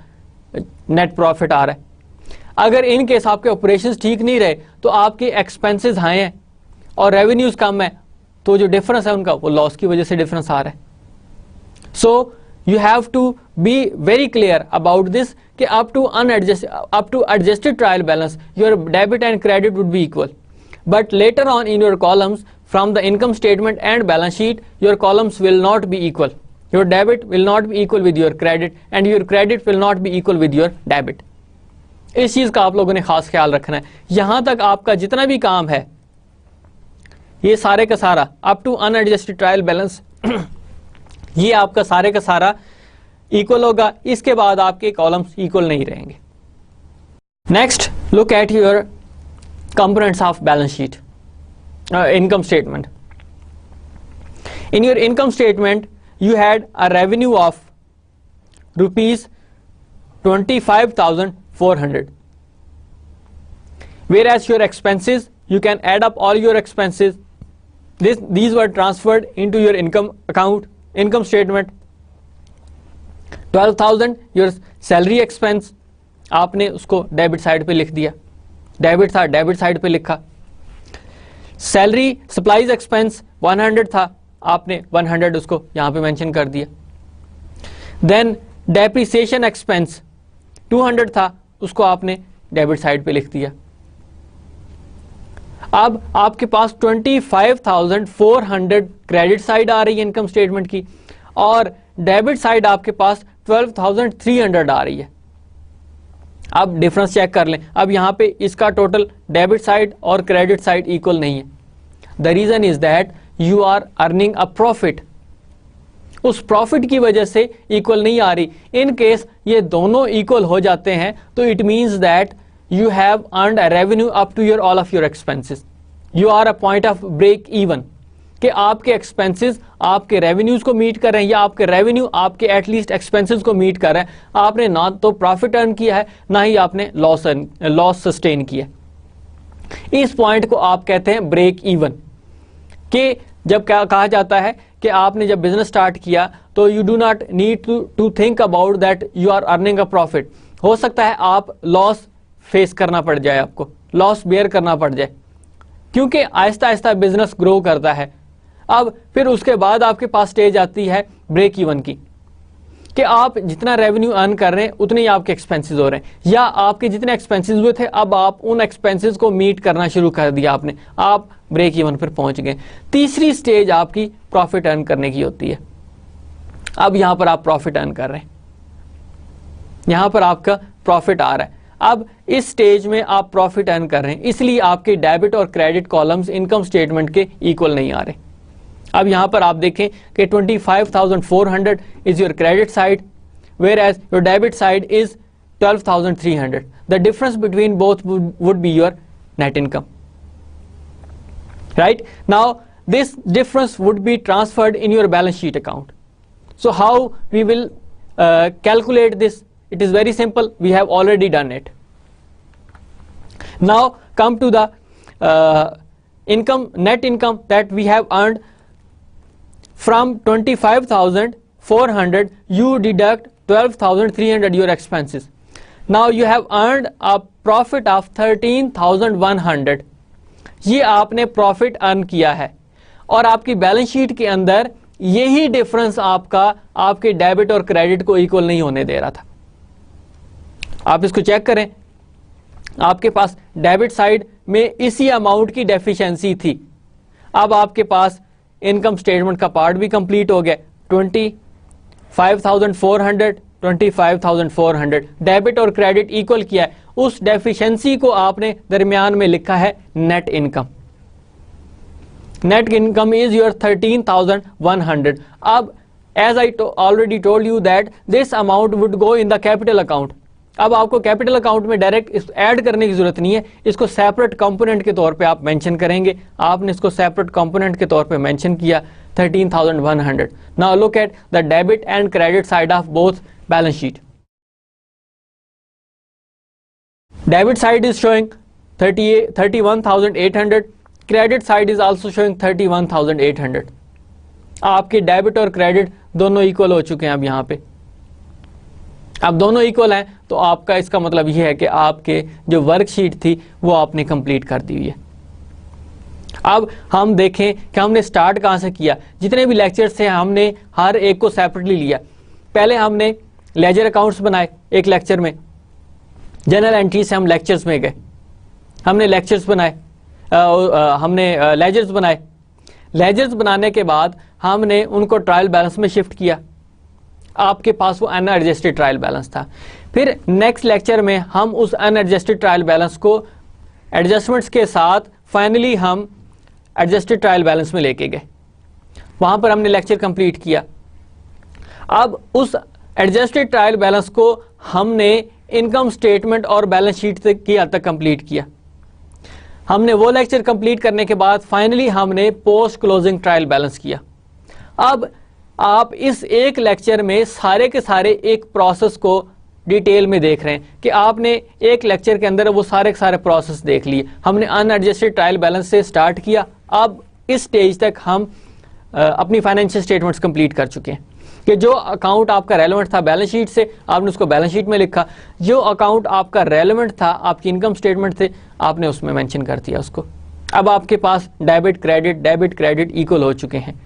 नेट प्रॉफिट आ रहा है. अगर इन केस आपके ऑपरेशंस ठीक नहीं रहे तो आपके एक्सपेंसेस हाई हैं और रेवेन्यूज कम है, तो जो डिफरेंस है उनका वो लॉस की वजह से डिफरेंस आ रहा है. सो you have to be very clear about this कि up to adjusted trial balance your debit and credit would be equal, but later on in your columns from the income statement and balance sheet your columns will not be equal. Your debit will not be equal with your credit and your credit will not be equal with your debit. इस चीज का आप लोगों ने खास ख्याल रखना है. यहां तक आपका जितना भी काम है ये सारे का सारा up to unadjusted trial balance ये आपका सारे का सारा इक्वल होगा. इसके बाद आपके कॉलम्स इक्वल नहीं रहेंगे. Next look at your components of balance sheet, income statement. In your income statement you had a revenue of ₹25,400, whereas your expenses you can add up all your expenses. These were transferred into your income statement. 12,000 your salary expense, आपने उसको डेबिट साइड पे लिख दिया, डेबिट था डेबिट साइड पे लिखा. सैलरी सप्लाईज एक्सपेंस 100 था, आपने 100 उसको यहां पे मेंशन कर दिया. देन डेप्रिसिएशन एक्सपेंस 200 था, उसको आपने डेबिट साइड पे लिख दिया. अब आपके पास 25,400 क्रेडिट साइड आ रही है इनकम स्टेटमेंट की और डेबिट साइड आपके पास 12,300 आ रही है. अब डिफरेंस चेक कर लें. अब यहां पे इसका टोटल डेबिट साइड और क्रेडिट साइड इक्वल नहीं है. The reason is that you are earning a profit. उस प्रॉफिट की वजह से इक्वल नहीं आ रही. इन केस ये दोनों इक्वल हो जाते हैं तो it means that you have earned a revenue up to your all of your expenses. You are a point of break even कि आपके एक्सपेंसेस आपके रेवेन्यूज को मीट कर रहे हैं या आपके रेवेन्यू आपके एटलीस्ट एक्सपेंसेस को मीट कर रहे हैं. आपने ना तो प्रॉफिट अर्न किया है ना ही आपने लॉस सस्टेन किया. इस पॉइंट को आप कहते हैं ब्रेक इवन. कि जब क्या कहा जाता है कि आपने जब बिजनेस स्टार्ट किया तो you do not need to think about that you are earning a profit. हो सकता है आप लॉस फेस करना पड़ जाए, आपको लॉस बेयर करना पड़ जाए, क्योंकि आहिस्ता आहिस्ता बिजनेस ग्रो करता है. अब फिर उसके बाद आपके पास स्टेज आती है ब्रेक इवन की कि आप जितना रेवेन्यू अर्न कर रहे हैं उतने ही आपके एक्सपेंसेस हो रहे हैं, या आपके जितने एक्सपेंसेस हुए थे अब आप उन एक्सपेंसेस को मीट करना शुरू कर दिया आपने, आप ब्रेक इवन पर पहुंच गए. तीसरी स्टेज आपकी प्रॉफिट अर्न करने की होती है. अब यहां पर आप प्रॉफिट अर्न कर रहे हैं, यहां पर आपका प्रॉफिट आ रहा है. अब इस स्टेज में आप प्रॉफिट अर्न कर रहे हैं, इसलिए आपके डेबिट और क्रेडिट कॉलम्स इनकम स्टेटमेंट के इक्वल नहीं आ रहे. अब यहां पर आप देखें कि 25,400 is your credit side, whereas your debit side is 12,300. The difference between both would be your net income. Right now this difference would be transferred in your balance sheet account. So how we will calculate this? It is very simple. We have already done it. Now come to the net income that we have earned. From 25,400 you deduct 12,300 your expenses. Now you have earned a profit of 13,100. ये आपने प्रॉफिट अर्न किया है और आपकी बैलेंस शीट के अंदर यही डिफरेंस आपका आपके डेबिट और क्रेडिट को इक्वल नहीं होने दे रहा था. आप इसको चेक करें, आपके पास डेबिट साइड में इसी अमाउंट की डेफिशिएंसी थी. अब आपके पास इनकम स्टेटमेंट का पार्ट भी कंप्लीट हो गया. 25,400 25,400 डेबिट और क्रेडिट इक्वल किया है उस डेफिशिएंसी को आपने दरमियान में लिखा है net income. Net income is your 13,100। अब as I already told you that this amount would go in the capital account. अब आपको कैपिटल अकाउंट में डायरेक्ट ऐड करने की जरूरत नहीं है, इसको सेपरेट कंपोनेंट के तौर पे आप मेंशन करेंगे। आपने इसको सेपरेट कंपोनेंट के तौर पे मेंशन किया 13,100। Now look at the debit and credit side of both balance sheet. Debit side is showing 31,800, credit side is also showing 31,800। आपके डेबिट और क्रेडिट दोनों इक्वल हो चुके हैं। अब यहाँ पे अब दोनों इक्वल हैं तो आपका इसका मतलब यह है कि आपके जो वर्कशीट थी वो आपने कंप्लीट कर दी हुई है। अब हम देखें कि हमने स्टार्ट कहाँ से किया। जितने भी लेक्चर्स थे हमने हर एक को सेपरेटली लिया। पहले हमने लेजर अकाउंट्स बनाए एक लेक्चर में, जनरल एंट्री से हम लेक्चर्स में गए, हमने लेक्चर्स बनाए, हमने लेजर्स बनाए। लेजर्स बनाने के बाद हमने उनको ट्रायल बैलेंस में शिफ्ट किया। आपके पास वो अनएडजस्टेड ट्रायल बैलेंस था। फिर नेक्स्ट लेक्चर में हम उस अनएडजस्टेड ट्रायल बैलेंस को एडजस्टमेंट्स के साथ फाइनली हम एडजस्टेड ट्रायल बैलेंस में लेके गए। वहां पर हमने लेक्चर कंप्लीट किया। अब उस एडजस्टेड ट्रायल बैलेंस को हमने इनकम स्टेटमेंट और बैलेंस शीट तक की हद तक कंप्लीट किया। हमने वो लेक्चर कंप्लीट करने के बाद फाइनली हमने पोस्ट क्लोजिंग ट्रायल बैलेंस किया। अब आप इस एक लेक्चर में सारे के सारे एक प्रोसेस को डिटेल में देख रहे हैं कि आपने एक लेक्चर के अंदर वो सारे के सारे प्रोसेस देख लिए। हमने अनएडजस्टेड ट्रायल बैलेंस से स्टार्ट किया। अब इस स्टेज तक हम अपनी फाइनेंशियल स्टेटमेंट्स कंप्लीट कर चुके हैं कि जो अकाउंट आपका रेलेवेंट था बैलेंस शीट से आपने उसको बैलेंस शीट में लिखा, जो अकाउंट आपका रेलेवेंट था आपकी इनकम स्टेटमेंट थे आपने उसमें मेंशन कर दिया उसको। अब आपके पास डेबिट क्रेडिट इक्वल हो चुके हैं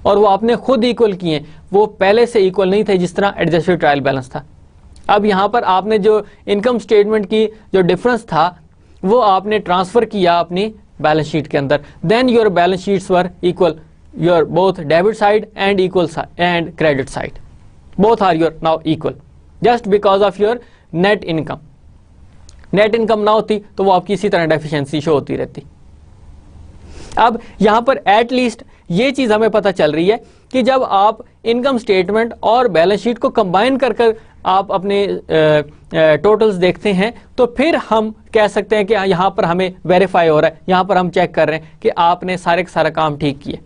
और वो आपने खुद इक्वल किए, वो पहले से इक्वल नहीं थे जिस तरह एडजस्टेड ट्रायल बैलेंस था। अब यहाँ पर आपने जो इनकम स्टेटमेंट की जो डिफरेंस था वो आपने ट्रांसफर किया अपनी बैलेंस शीट के अंदर। Then your balance sheets were equal, your both debit side and equal and credit side both are your now equal just because of your net income. Net income ना होती तो वो आपकी इसी तरह डेफिशिएंसी शो होती रहती। अब यहां पर एटलीस्ट ये चीज हमें पता चल रही है कि जब आप इनकम स्टेटमेंट और बैलेंस शीट को कंबाइन कर कर आप अपने टोटल्स देखते हैं तो फिर हम कह सकते हैं कि यहाँ पर हमें वेरीफाई हो रहा है, यहाँ पर हम चेक कर रहे हैं कि आपने सारे का सारा काम ठीक किए,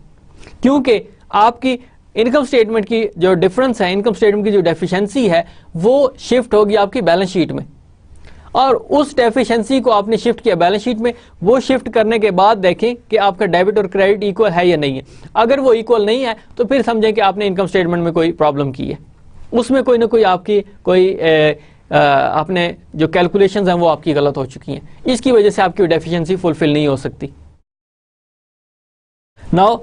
क्योंकि आपकी इनकम स्टेटमेंट की जो डिफरेंस है, इनकम स्टेटमेंट की जो डेफिशिएंसी है वो शिफ्ट होगी आपकी बैलेंस शीट में और उस डेफिशिएंसी को आपने शिफ्ट किया बैलेंस शीट में। वो शिफ्ट करने के बाद देखें कि आपका डेबिट और क्रेडिट इक्वल है या नहीं है। अगर वो इक्वल नहीं है तो फिर समझें कि आपने इनकम स्टेटमेंट में कोई प्रॉब्लम की है, उसमें कोई ना कोई आपकी कोई आपने जो कैलकुलेशंस हैं वो आपकी गलत हो चुकी हैं, इसकी वजह से आपकी डेफिशिएंसी फुलफिल नहीं हो सकती। Now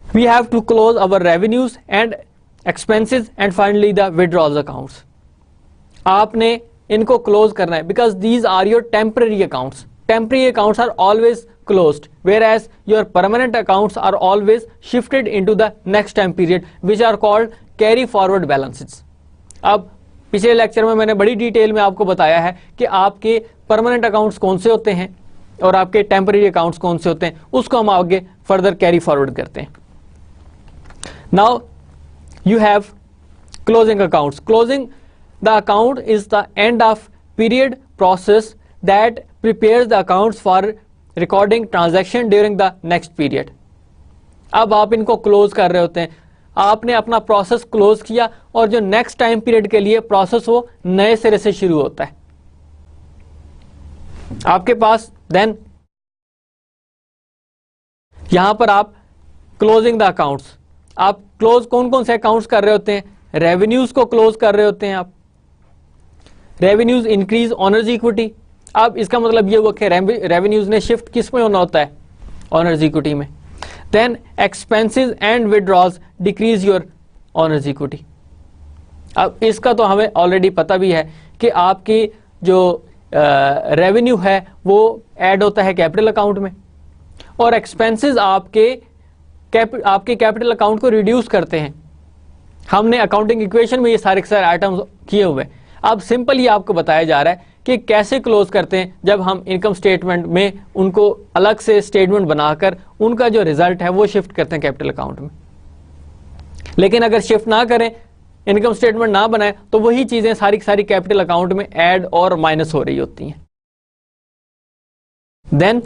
we have to close our revenues and expenses and finally the withdrawals accounts. आपने इनको क्लोज करना है because these are your temporary accounts. Temporary accounts are always closed whereas your permanent accounts are always shifted into the next time period which are called carry forward balances। अब पिछले लेक्चर में मैंने बड़ी डिटेल में आपको बताया है कि आपके परमानेंट अकाउंट्स कौन से होते हैं और आपके टेम्पररी अकाउंट्स कौन से होते हैं, उसको हम आगे फर्दर कैरी फॉरवर्ड करते हैं। Now you have closing accounts. Closing the account is the end of period process that prepares the accounts for recording transaction during the next period. अब आप इनको क्लोज कर रहे होते हैं, आपने अपना प्रोसेस क्लोज किया और जो नेक्स्ट टाइम पीरियड के लिए प्रोसेस वो नए सिरे से शुरू होता है आपके पास। देन यहां पर आप क्लोजिंग द अकाउंट्स, आप क्लोज कौन कौन से अकाउंट्स कर रहे होते हैं, रेवेन्यूज को क्लोज कर रहे होते हैं आप। Revenues increase honours equity. अब इसका मतलब ये हुआ कि रेवेन्यूज ने शिफ्ट किस में होना होता है, ऑनर्स इक्विटी में। Then expenses and withdrawals decrease your owners equity. अब इसका तो हमें ऑलरेडी पता भी है कि आपकी जो रेवेन्यू है वो ऐड होता है कैपिटल अकाउंट में और एक्सपेंसेस आपके कैपिटल अकाउंट को रिड्यूस करते हैं। हमने अकाउंटिंग इक्वेशन में ये सारे के सारे आइटम्स किए हुए हैं। अब सिंपल ही आपको बताया जा रहा है कि कैसे क्लोज करते हैं जब हम इनकम स्टेटमेंट में उनको अलग से स्टेटमेंट बनाकर उनका जो रिजल्ट है वो शिफ्ट करते हैं कैपिटल अकाउंट में। लेकिन अगर शिफ्ट ना करें, इनकम स्टेटमेंट ना बनाए, तो वही चीजें सारी सारी कैपिटल अकाउंट में ऐड और माइनस हो रही होती हैं। Then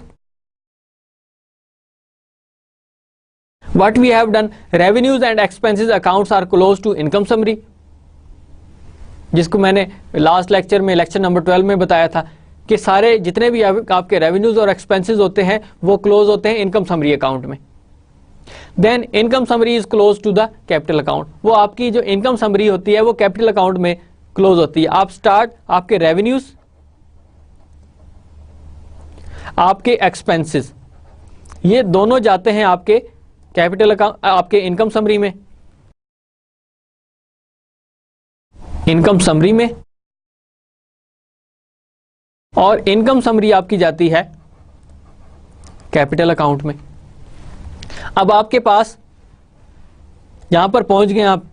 what we have done, revenues and expenses accounts are close to income summary, जिसको मैंने लास्ट लेक्चर में लेक्चर नंबर 12 में बताया था कि सारे जितने भी आपके रेवेन्यूज और एक्सपेंसेस होते हैं वो क्लोज होते हैं इनकम समरी अकाउंट में। Then income summary is close to the capital account, वो आपकी जो इनकम समरी होती है वो कैपिटल अकाउंट में क्लोज होती है। आप स्टार्ट आपके रेवेन्यूज, आपके एक्सपेंसेस, ये दोनों जाते हैं आपके कैपिटल अकाउंट, आपके इनकम समरी में, इनकम समरी में, और इनकम समरी आपकी जाती है कैपिटल अकाउंट में। अब आपके पास यहां पर पहुंच गए आप,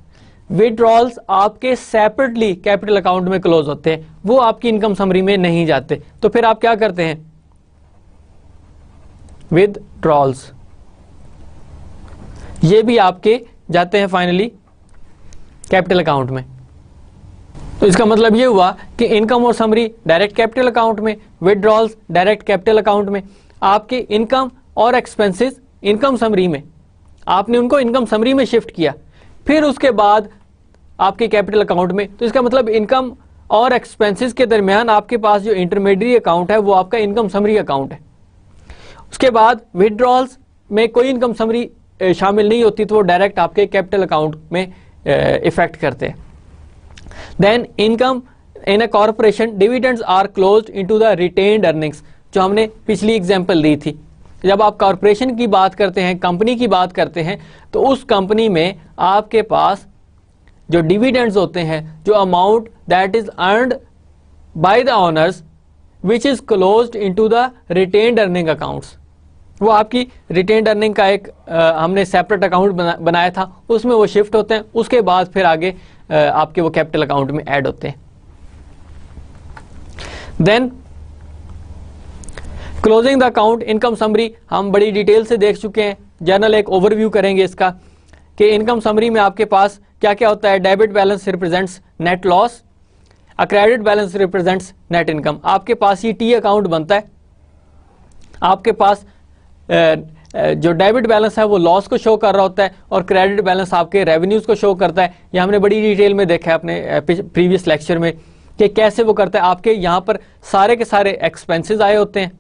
विड्रॉल्स आपके सेपरेटली कैपिटल अकाउंट में क्लोज होते हैं, वो आपकी इनकम समरी में नहीं जाते। तो फिर आप क्या करते हैं, विदड्रॉल्स, ये भी आपके जाते हैं फाइनली कैपिटल अकाउंट में। तो इसका मतलब ये हुआ कि इनकम और समरी डायरेक्ट कैपिटल अकाउंट में, विदड्रॉल्स डायरेक्ट कैपिटल अकाउंट में, आपके इनकम और एक्सपेंसेस इनकम समरी में, आपने उनको इनकम समरी में शिफ्ट किया, फिर उसके बाद आपके कैपिटल अकाउंट में। तो इसका मतलब इनकम और एक्सपेंसेस के दरमियान आपके पास जो इंटरमीडिएट अकाउंट है वो आपका इनकम समरी अकाउंट है। उसके बाद विदड्रॉल्स में कोई इनकम समरी शामिल नहीं होती, तो वो डायरेक्ट आपके कैपिटल अकाउंट में इफेक्ट करते हैं। Then income in a corporation, dividends are closed into the retained earnings, जो हमने पिछली एग्जांपल दी थी। जब आप कॉर्पोरेशन की बात करते हैं, कंपनी की बात करते हैं, तो उस कंपनी में आपके पास जो डिविडेंड्स होते हैं, जो amount that is earned by the owners which is closed into the retained earning accounts, वो आपकी रिटेन्ड अर्निंग का एक हमने सेपरेट अकाउंट बनाया था, उसमें वो शिफ्ट होते हैं। उसके बाद फिर आगे आपके वो कैपिटल अकाउंट में ऐड होते हैं। Then closing the account, income summary हम बड़ी डिटेल से देख चुके हैं, जनरल एक ओवरव्यू करेंगे इसका कि इनकम समरी में आपके पास क्या क्या होता है। Debit balance represents net loss, a credit balance represents net income. आपके पास ये टी अकाउंट बनता है, आपके पास जो डेबिट बैलेंस है वो लॉस को शो कर रहा होता है और क्रेडिट बैलेंस आपके रेवेन्यूज को शो करता है। ये हमने बड़ी डिटेल में देखा है अपने प्रीवियस लेक्चर में कि कैसे वो करता है। आपके यहाँ पर सारे के सारे एक्सपेंसेस आए होते हैं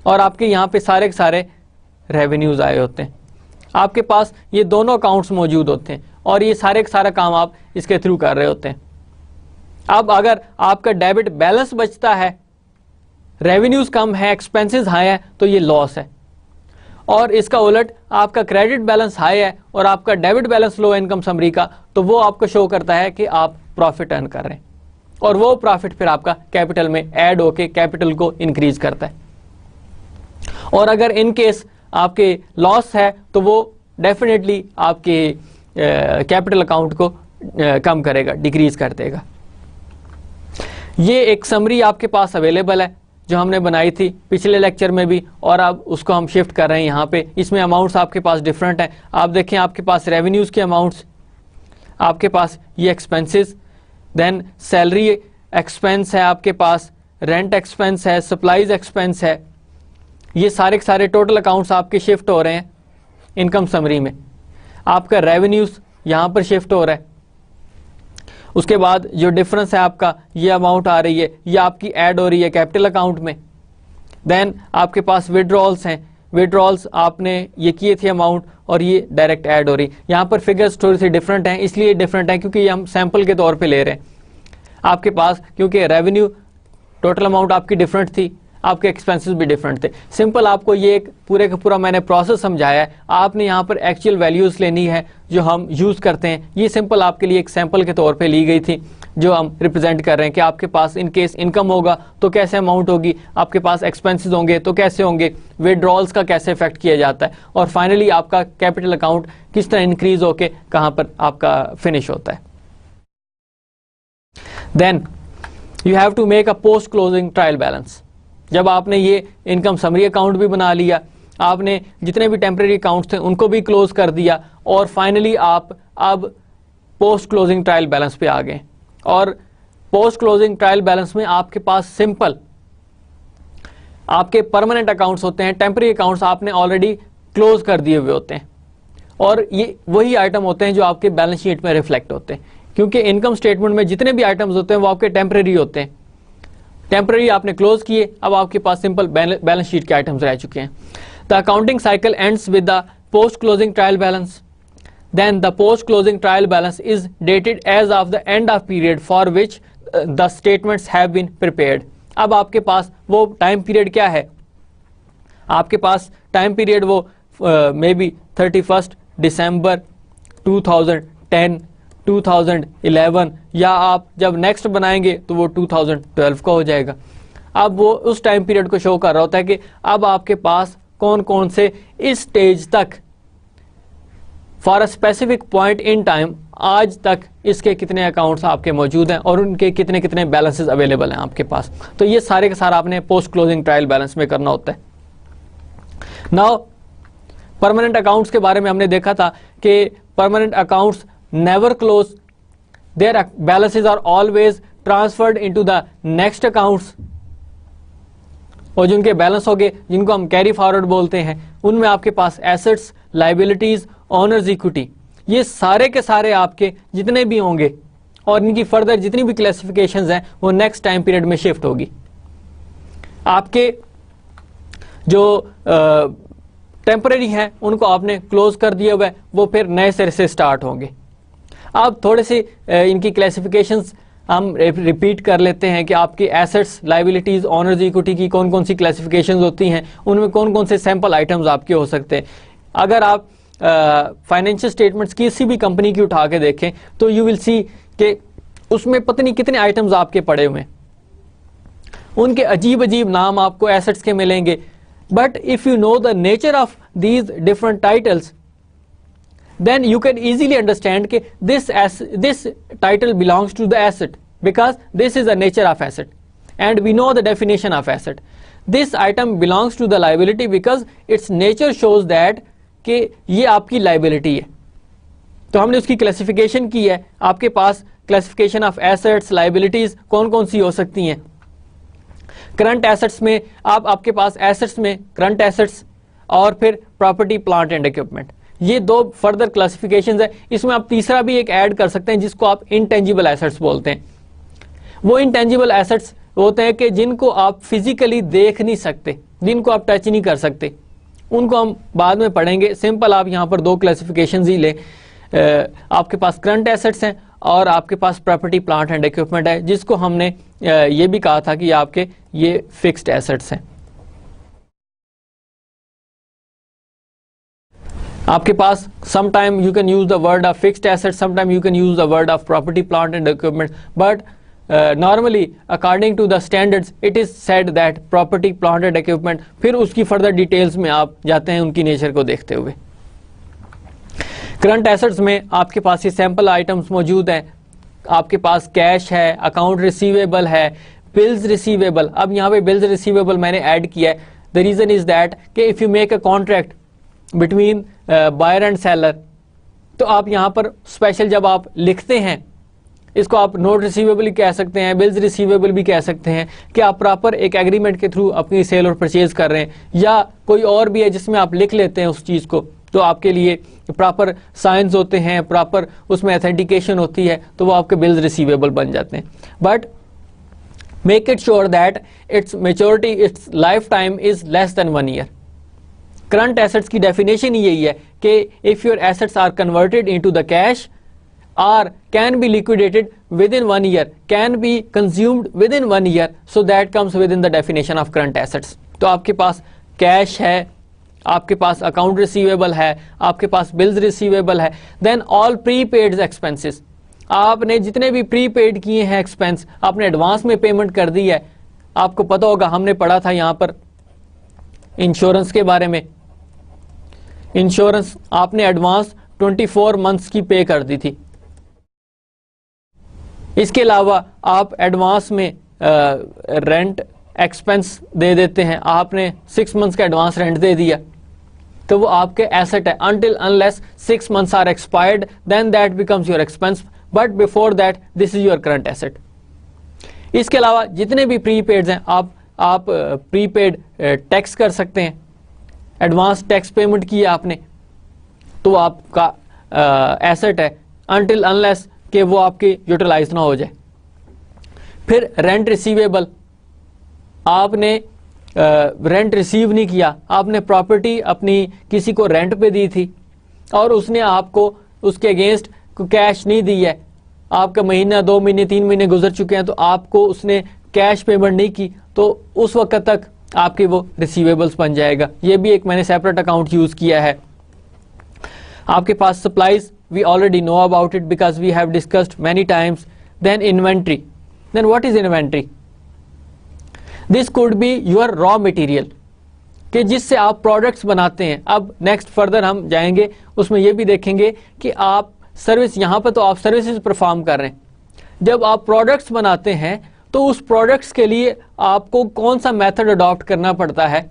और आपके यहाँ पे सारे के सारे रेवेन्यूज आए होते हैं। आपके पास ये दोनों अकाउंट्स मौजूद होते हैं और ये सारे का सारा काम आप इसके थ्रू कर रहे होते हैं। अब अगर आपका डेबिट बैलेंस बचता है, रेवेन्यूज कम है, एक्सपेंसेस हाई है, तो ये लॉस है। और इसका उलट आपका क्रेडिट बैलेंस हाई है और आपका डेबिट बैलेंस लो है इनकम समरी का, तो वो आपको शो करता है कि आप प्रॉफिट अर्न कर रहे हैं और वो प्रॉफिट फिर आपका कैपिटल में ऐड होके कैपिटल को इंक्रीज करता है। और अगर इन केस आपके लॉस है तो वो डेफिनेटली आपके कैपिटल अकाउंट को कम करेगा, डिक्रीज कर देगा। ये एक समरी आपके पास अवेलेबल है जो हमने बनाई थी पिछले लेक्चर में भी, और अब उसको हम शिफ्ट कर रहे हैं यहाँ पे। इसमें अमाउंट्स आपके पास डिफरेंट हैं। आप देखें, आपके पास रेवेन्यूज़ के अमाउंट्स, आपके पास ये एक्सपेंसेस, देन सैलरी एक्सपेंस है, आपके पास रेंट एक्सपेंस है, सप्लाईज एक्सपेंस है। ये सारे के सारे टोटल अकाउंट्स आपके शिफ्ट हो रहे हैं इनकम समरी में। आपका रेवेन्यूज़ यहाँ पर शिफ्ट हो रहा है। उसके बाद जो डिफरेंस है आपका, ये अमाउंट आ रही है, ये आपकी ऐड हो रही है कैपिटल अकाउंट में। देन आपके पास विड्रॉल्स हैं, विड्रॉल्स आपने ये किए थे अमाउंट और ये डायरेक्ट ऐड हो रही। यहाँ पर फिगर्स थोड़ी सी डिफरेंट हैं, इसलिए डिफरेंट है क्योंकि ये हम सैंपल के तौर पे ले रहे हैं आपके पास, क्योंकि रेवेन्यू टोटल अमाउंट आपकी डिफरेंट थी, आपके एक्सपेंसेस भी डिफरेंट थे। सिंपल आपको ये एक पूरे का पूरा मैंने प्रोसेस समझाया है, आपने यहाँ पर एक्चुअल वैल्यूज़ लेनी है जो हम यूज़ करते हैं। ये सिंपल आपके लिए एक सैंपल के तौर पे ली गई थी जो हम रिप्रेजेंट कर रहे हैं कि आपके पास इन केस इनकम होगा तो कैसे अमाउंट होगी, आपके पास एक्सपेंसेस होंगे तो कैसे होंगे, विड्रॉल्स का कैसे इफेक्ट किया जाता है, और फाइनली आपका कैपिटल अकाउंट किस तरह इंक्रीज होके कहाँ पर आपका फिनिश होता है। Then you have to make a post closing trial balance. जब आपने ये इनकम समरी अकाउंट भी बना लिया, आपने जितने भी टेम्परेरी अकाउंट्स थे उनको भी क्लोज कर दिया, और फाइनली आप अब पोस्ट क्लोजिंग ट्रायल बैलेंस पे आ गए। और पोस्ट क्लोजिंग ट्रायल बैलेंस में आपके पास सिंपल आपके परमानेंट अकाउंट्स होते हैं, टेम्परेरी अकाउंट्स आपने ऑलरेडी क्लोज कर दिए हुए होते हैं, और ये वही आइटम होते हैं जो आपके बैलेंस शीट में रिफ्लेक्ट होते हैं, क्योंकि इनकम स्टेटमेंट में जितने भी आइटम्स होते हैं वो आपके टेम्परेरी होते हैं। टेम्परेरी आपने क्लोज किए, अब आपके पास सिंपल बैलेंस शीट के आइटम्स रह चुके हैं। The accounting cycle ends with the post closing trial balance, then the post closing trial balance is dated as of the end of period for which the statements have been prepared। अब आपके पास वो टाइम पीरियड क्या है, आपके पास टाइम पीरियड वो मे बी 31 दिसंबर 2010, 2011, या आप जब नेक्स्ट बनाएंगे तो वो 2012 का हो जाएगा। अब वो उस टाइम पीरियड को शो कर रहा होता है कि अब आपके पास कौन कौन से इस स्टेज तक for a specific point in time आज तक इसके कितने अकाउंट्स आपके मौजूद हैं और उनके कितने कितने बैलेंसेस अवेलेबल हैं आपके पास। तो ये सारे का सारा आपने पोस्ट क्लोजिंग ट्रायल बैलेंस में करना होता है। नाउ परमानेंट अकाउंट्स के बारे में हमने देखा था कि permanent accounts never close, their balances are always transferred into the next accounts, और जिनके बैलेंस हो गए जिनको हम कैरी फॉरवर्ड बोलते हैं, उनमें आपके पास एसेट्स, लाइबिलिटीज, ऑनर्स इक्विटी, ये सारे के सारे आपके जितने भी होंगे और इनकी फर्दर जितनी भी क्लासिफिकेशंस हैं वो नेक्स्ट टाइम पीरियड में शिफ्ट होगी। आपके जो टेम्परेरी हैं उनको आपने क्लोज कर दिया हुआ है, वो फिर नए सिरे से स्टार्ट होंगे। अब थोड़े से इनकी क्लासिफिकेशंस हम रिपीट कर लेते हैं कि आपकी एसेट्स, लाइबिलिटीज, ऑनर्स इक्विटी की कौन कौन सी क्लासिफिकेशंस होती हैं, उनमें कौन कौन से सैंपल आइटम्स आपके हो सकते हैं। अगर आप फाइनेंशियल स्टेटमेंट्स किसी भी कंपनी की उठा के देखें तो यू विल सी कि उसमें पता नहीं कितने आइटम्स आपके पड़े हुए हैं, उनके अजीब अजीब नाम आपको एसेट्स के मिलेंगे, but if you know the nature of these different titles then you can easily understand कि this title belongs to the asset because this is the nature of asset and we know the definition of asset. This item belongs to the liability because its nature shows that कि ये आपकी liability है। तो हमने उसकी क्लासिफिकेशन की है। आपके पास क्लासिफिकेशन ऑफ एसेट्स, लाइबिलिटीज कौन कौन सी हो सकती हैं। करंट एसेट्स में आपके पास एसेट्स में करंट एसेट्स और फिर प्रॉपर्टी, प्लांट एंड इक्विपमेंट, ये दो फर्दर क्लासिफिकेशंस है। इसमें आप तीसरा भी एक ऐड कर सकते हैं जिसको आप इंटेंजिबल एसेट्स बोलते हैं। वो इंटेंजिबल एसेट्स होते हैं कि जिनको आप फिजिकली देख नहीं सकते, जिनको आप टच नहीं कर सकते, उनको हम बाद में पढ़ेंगे। सिंपल आप यहाँ पर दो क्लासिफिकेशंस ही ले, आपके पास करंट एसेट्स हैं और आपके पास प्रॉपर्टी, प्लांट एंड इक्विपमेंट है, जिसको हमने ये भी कहा था कि आपके ये फिक्स्ड एसेट्स हैं। आपके पास sometime you can use the word of fixed assets, sometime you can use the word of property, plant and equipment, but normally according to the standards it is said that property, plant and equipment, फिर उसकी further details में आप जाते हैं उनकी नेचर को देखते हुए। करंट एसेट्स में आपके पास ये सैम्पल आइटम्स मौजूद हैं। आपके पास कैश है, अकाउंट रिसीवेबल है, बिल्स रिसीवेबल। अब यहाँ पे बिल्स रिसीवेबल मैंने ऐड किया है। द रीज़न इज़ दैट कि if you make a contract between buyer and seller, तो आप यहाँ पर स्पेशल जब आप लिखते हैं, इसको आप नोट रिसीवेबल भी कह सकते हैं, बिल्स रिसीवेबल भी कह सकते हैं, कि आप प्रॉपर एक एग्रीमेंट के थ्रू अपनी सेल और परचेज कर रहे हैं, या कोई और भी है जिसमें आप लिख लेते हैं उस चीज़ को, तो आपके लिए प्रॉपर साइंस होते हैं, प्रॉपर उसमें ऑथेंटिकेशन होती है, तो वो आपके बिल्स रिसीवेबल बन जाते हैं। But make it sure that its maturity, its life time is less than 1 year. Current assets की डेफिनेशन ही यही है कि if your assets are converted into the cash और can be liquidated within 1 year, can be consumed within 1 year, so that comes within the definition of current assets. तो आपके पास कैश है, आपके पास अकाउंट रिसीवेबल है, आपके पास बिल्स रिसीवेबल है, देन ऑल प्रीपेड एक्सपेंसेस, आपने जितने भी प्रीपेड किए हैं एक्सपेंस, आपने एडवांस में पेमेंट कर दी है। आपको पता होगा, हमने पढ़ा था यहाँ पर इंश्योरेंस के बारे में। इंश्योरेंस आपने एडवांस 24 मंथ्स की पे कर दी थी। इसके अलावा आप एडवांस में रेंट एक्सपेंस दे देते हैं, आपने 6 मंथ्स का एडवांस रेंट दे दिया, तो वो आपके एसेट है until unless 6 months are expired, then that becomes your expense, but before that this is your current asset. इसके अलावा जितने भी प्रीपेड हैं आप प्रीपेड टैक्स कर सकते हैं, एडवांस टैक्स पेमेंट किया आपने तो आपका एसेट है until unless कि वो आपकी यूटिलाइज ना हो जाए। फिर रेंट रिसीवेबल, आपने रेंट रिसीव नहीं किया, आपने प्रॉपर्टी अपनी किसी को रेंट पे दी थी और उसने आपको उसके अगेंस्ट कैश नहीं दी है, आपका महीना 2 महीने 3 महीने गुजर चुके हैं तो आपको उसने कैश पेमेंट नहीं की, तो उस वक्त तक आपके वो रिसीवेबल्स बन जाएगा। ये भी एक मैंने सेपरेट अकाउंट यूज किया है। आपके पास supplies, we already know about it because we have discussed many times. Then inventory, then what is inventory? This could be your raw material कि जिससे आप प्रोडक्ट्स बनाते हैं। अब नेक्स्ट फर्दर हम जाएंगे, उसमें यह भी देखेंगे कि आप सर्विस, यहाँ पर तो आप सर्विसेज परफॉर्म कर रहे हैं, जब आप प्रोडक्ट्स बनाते हैं तो उस प्रोडक्ट्स के लिए आपको कौन सा मेथड अडॉप्ट करना पड़ता है,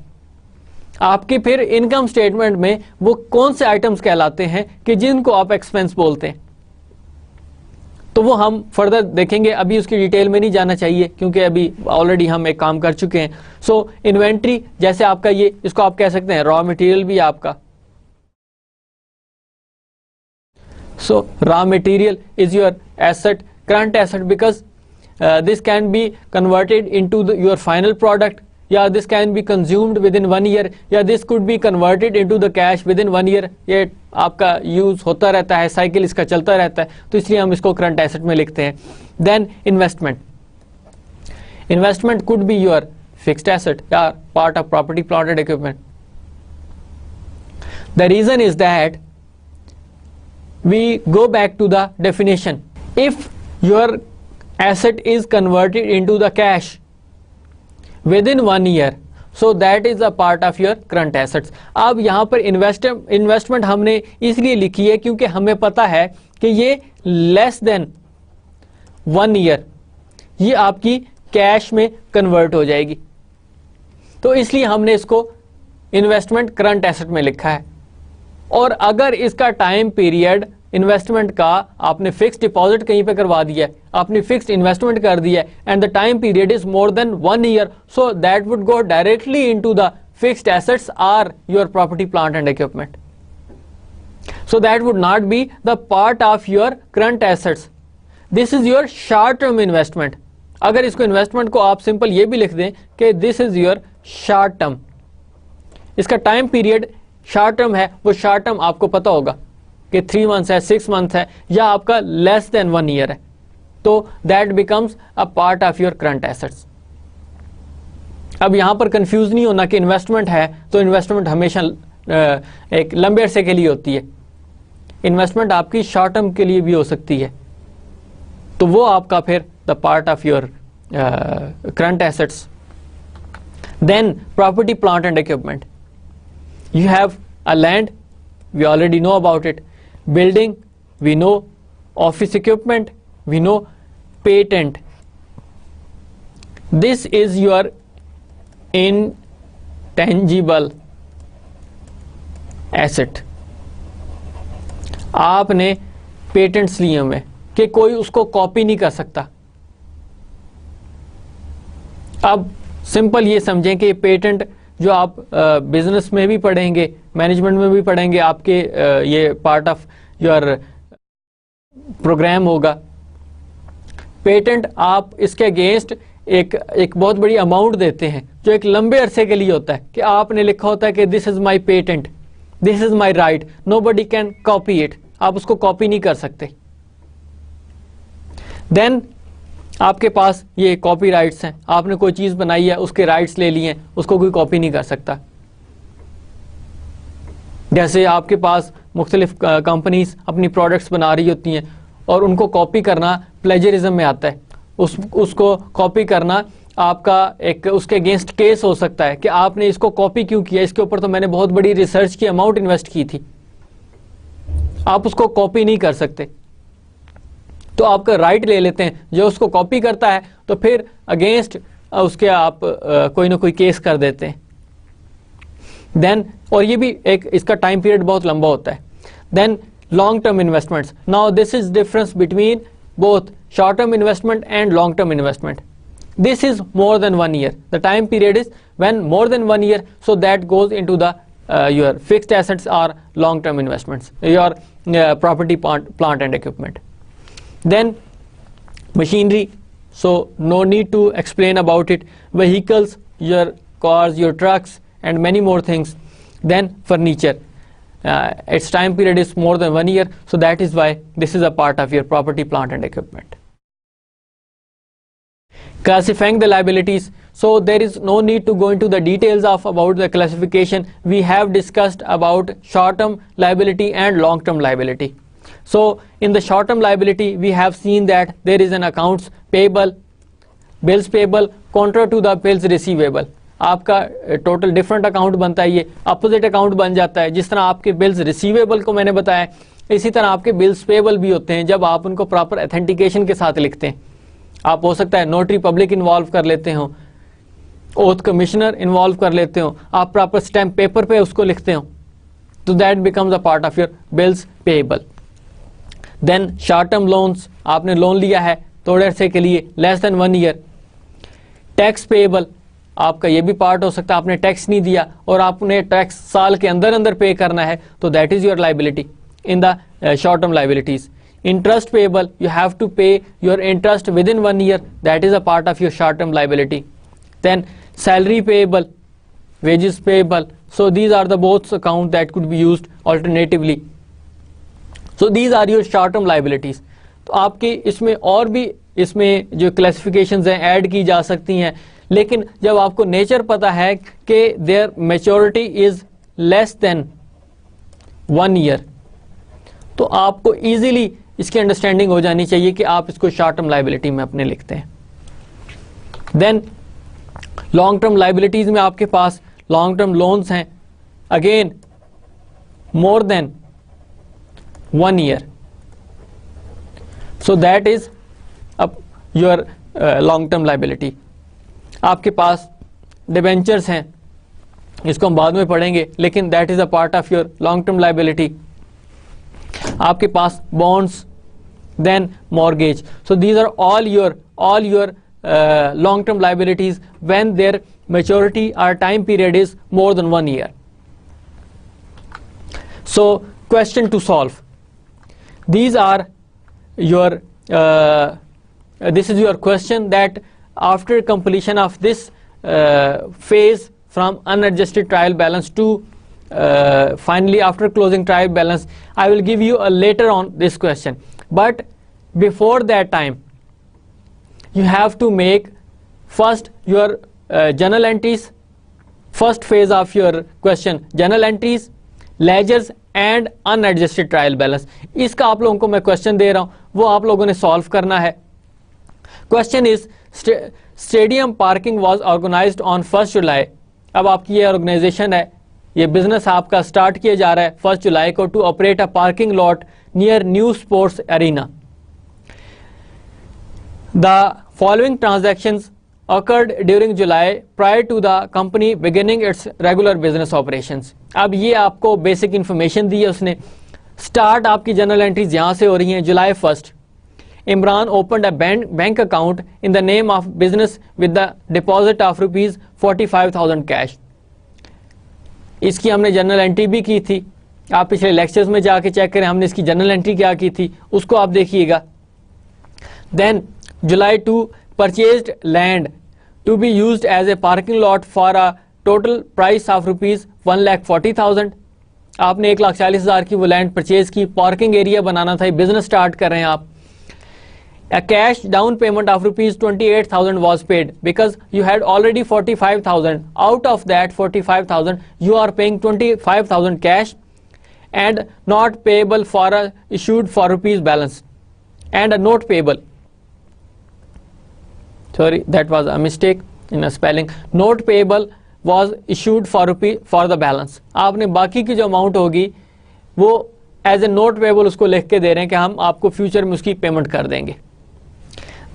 आपके फिर इनकम स्टेटमेंट में वो कौन से आइटम्स कहलाते हैं कि जिनको आप एक्सपेंस बोलते हैं, तो वो हम फर्दर देखेंगे। अभी उसकी डिटेल में नहीं जाना चाहिए क्योंकि अभी ऑलरेडी हम एक काम कर चुके हैं। सो इन्वेंट्री जैसे आपका ये, इसको आप कह सकते हैं रॉ मटेरियल भी आपका। सो raw material is your asset, current asset, because this can be converted into your final product, या this can be consumed within 1 year, या this could be converted into the cash within 1 year। ये आपका यूज होता रहता है, साइकिल इसका चलता रहता है, तो इसलिए हम इसको करंट एसेट में लिखते हैं। Then investment, investment could be your fixed asset या part of property plant and equipment. The reason is that we go back to the definition. If your asset is converted into the cash within 1 year, so that is a part of your current assets. अब यहाँ पर इन्वेस्टमेंट हमने इसलिए लिखी है क्योंकि हमें पता है कि ये लेस देन 1 year ये आपकी कैश में कन्वर्ट हो जाएगी, तो इसलिए हमने इसको इन्वेस्टमेंट करंट एसेट में लिखा है। और अगर इसका टाइम पीरियड इन्वेस्टमेंट का आपने फिक्स्ड डिपॉजिट कहीं पे करवा दिया है, आपने फिक्स्ड इन्वेस्टमेंट कर दिया है, and the time period is more than 1 year, so that would go directly into the fixed assets are your property plant and equipment, so that would not be the part of your current assets. This is your short term investment. अगर इसको इन्वेस्टमेंट को आप सिंपल ये भी लिख दें कि this is your short term, इसका टाइम पीरियड शॉर्ट टर्म है, वो शॉर्ट टर्म आपको पता होगा कि 3 months है, 6 months है, या आपका लेस देन 1 year है, तो that becomes a part of your current assets. अब यहां पर कंफ्यूज नहीं होना कि इन्वेस्टमेंट है तो इन्वेस्टमेंट हमेशा एक लंबे अरसे के लिए होती है, इन्वेस्टमेंट आपकी शॉर्ट टर्म के लिए भी हो सकती है, तो वो आपका फिर the part of your current assets. Then property plant and equipment, you have a land, we already know about it, building we know, office equipment we know, patent, this is your intangible asset। आपने पेटेंट्स लिए हुए कि कोई उसको कॉपी नहीं कर सकता। अब सिंपल ये समझें कि पेटेंट जो आप बिजनेस में भी पढ़ेंगे, मैनेजमेंट में भी पढ़ेंगे, आपके ये पार्ट ऑफ योर प्रोग्राम होगा। पेटेंट आप इसके अगेंस्ट एक बहुत बड़ी अमाउंट देते हैं जो एक लंबे अरसे के लिए होता है कि आपने लिखा होता है कि this is my patent, this is my right, nobody can copy it, आप उसको कॉपी नहीं कर सकते। देन आपके पास ये कॉपी राइट्स हैं, आपने कोई चीज बनाई है, उसके राइट्स ले लिए हैं, उसको कोई कॉपी नहीं कर सकता। जैसे आपके पास मुख्तलिफ कंपनीज अपनी प्रोडक्ट्स बना रही होती हैं और उनको कॉपी करना प्लेजरिज्म में आता है, उसको कॉपी करना आपका एक उसके अगेंस्ट केस हो सकता है कि आपने इसको कॉपी क्यों किया, इसके ऊपर तो मैंने बहुत बड़ी रिसर्च की अमाउंट इन्वेस्ट की थी, आप उसको कॉपी नहीं कर सकते। तो आपका राइट ले लेते हैं, जो उसको कॉपी करता है तो फिर अगेंस्ट उसके आप कोई ना कोई केस कर देते हैं। देन और ये भी एक इसका टाइम पीरियड बहुत लंबा होता है। Then long term investments, now this is difference between both short term investment and long term investment. This is more than 1 year. The time period is when more than 1 year, so that goes into the your fixed assets or long term investments, your property, plant and equipment. Then machinery, so no need to explain about it. Vehicles, your cars, your trucks and many more things. Then furniture, its time period is more than 1 year, so that is why this is a part of your property, plant and equipment. Classifying the liabilities, so there is no need to go into the details of about the classification. We have discussed about short term liability and long term liability. So in the short term liability we have seen that there is an accounts payable, bills payable contra to the bills receivable. आपका टोटल डिफरेंट अकाउंट बनता है, ये अपोजिट अकाउंट बन जाता है। जिस तरह आपके बिल्स रिसीवेबल को मैंने बताया, इसी तरह आपके बिल्स पेबल भी होते हैं जब आप उनको प्रॉपर अथेंटिकेशन के साथ लिखते हैं। आप हो सकता है नोटरी पब्लिक इन्वॉल्व कर लेते हो, ओथ कमिश्नर इन्वॉल्व कर लेते हो, आप प्रॉपर स्टैम्प पेपर पे उसको लिखते हो, तो that becomes a part of your bills payable. Then short term loans, आपने लोन लिया है थोड़े अरसे के लिए, less than 1 year. Tax payable, आपका ये भी पार्ट हो सकता है आपने टैक्स नहीं दिया और आपने टैक्स साल के अंदर अंदर पे करना है, तो that is your liability in the short term liabilities. Interest payable, you have to pay your interest within 1 year, that is a part of your short term liability. Then salary payable, wages payable, so these are the both account that could be used alternatively. So these are your short term liabilities. तो आपकी इसमें और भी इसमें जो क्लासिफिकेशंस हैं ऐड की जा सकती हैं, लेकिन जब आपको नेचर पता है कि their maturity is less than 1 year, तो आपको इजीली इसकी अंडरस्टैंडिंग हो जानी चाहिए कि आप इसको शॉर्ट टर्म लाइबिलिटी में अपने लिखते हैं। देन लॉन्ग टर्म लाइबिलिटीज में आपके पास लॉन्ग टर्म लोन्स हैं, again more than 1 year, so that is your long term liability. आपके पास डिबेंचर्स हैं, इसको हम बाद में पढ़ेंगे, लेकिन that is a part of your long term liability. आपके पास bonds, then mortgage, so these are all your long term liabilities when their maturity or time period is more than 1 year. So question to solve, these are your this is your question, that after completion of this phase from unadjusted trial balance to finally after closing trial balance, I will give you a later on this question, but before that time you have to make first your journal entries, first phase of your question, journal entries, ledgers and unadjusted trial balance. इसका आप लोगों को मैं क्वेश्चन दे रहा हूं, वो आप लोगों ने सॉल्व करना है। Question is stadium parking was organised on 1 July. अब आपकी ये ऑर्गेनाइजेशन है, ये बिजनेस आपका स्टार्ट किया जा रहा है 1 जुलाई को, to operate a parking lot near new sports arena. The following transactions occurred during July prior to the company beginning its regular business operations. अब ये आपको बेसिक इंफॉर्मेशन दी है उसने। स्टार्ट आपकी जनरल एंट्रीज यहाँ से हो रही हैं। जुलाई 1 Imran opened a bank account in the name of business with the deposit of ₹45,000 cash. इसकी हमने जनरल एंट्री भी की थी, आप पिछले लेक्चर्स में जाके चेक करें हमने इसकी जनरल एंट्री क्या की थी, उसको आप देखिएगा। Then July 2 purchased land to be used as a parking lot for a total price of ₹1,40,000। आपने 1,40,000 की वो लैंड परचेज की, पार्किंग एरिया बनाना था, बिजनेस स्टार्ट कर रहे हैं आप। A cash down payment of ₹28,000 was paid because you had already 45,000. Out of that 45,000 you are paying 25,000 cash and not payable for a issued for rupees balance, and a note payable. Sorry, that was a mistake in a spelling. Note payable was issued for the balance. आपने बाकी की जो अमाउंट होगी वो एज ए नोट पेबल उसको लिख के दे रहे हैं कि हम आपको फ्यूचर में उसकी पेमेंट कर देंगे।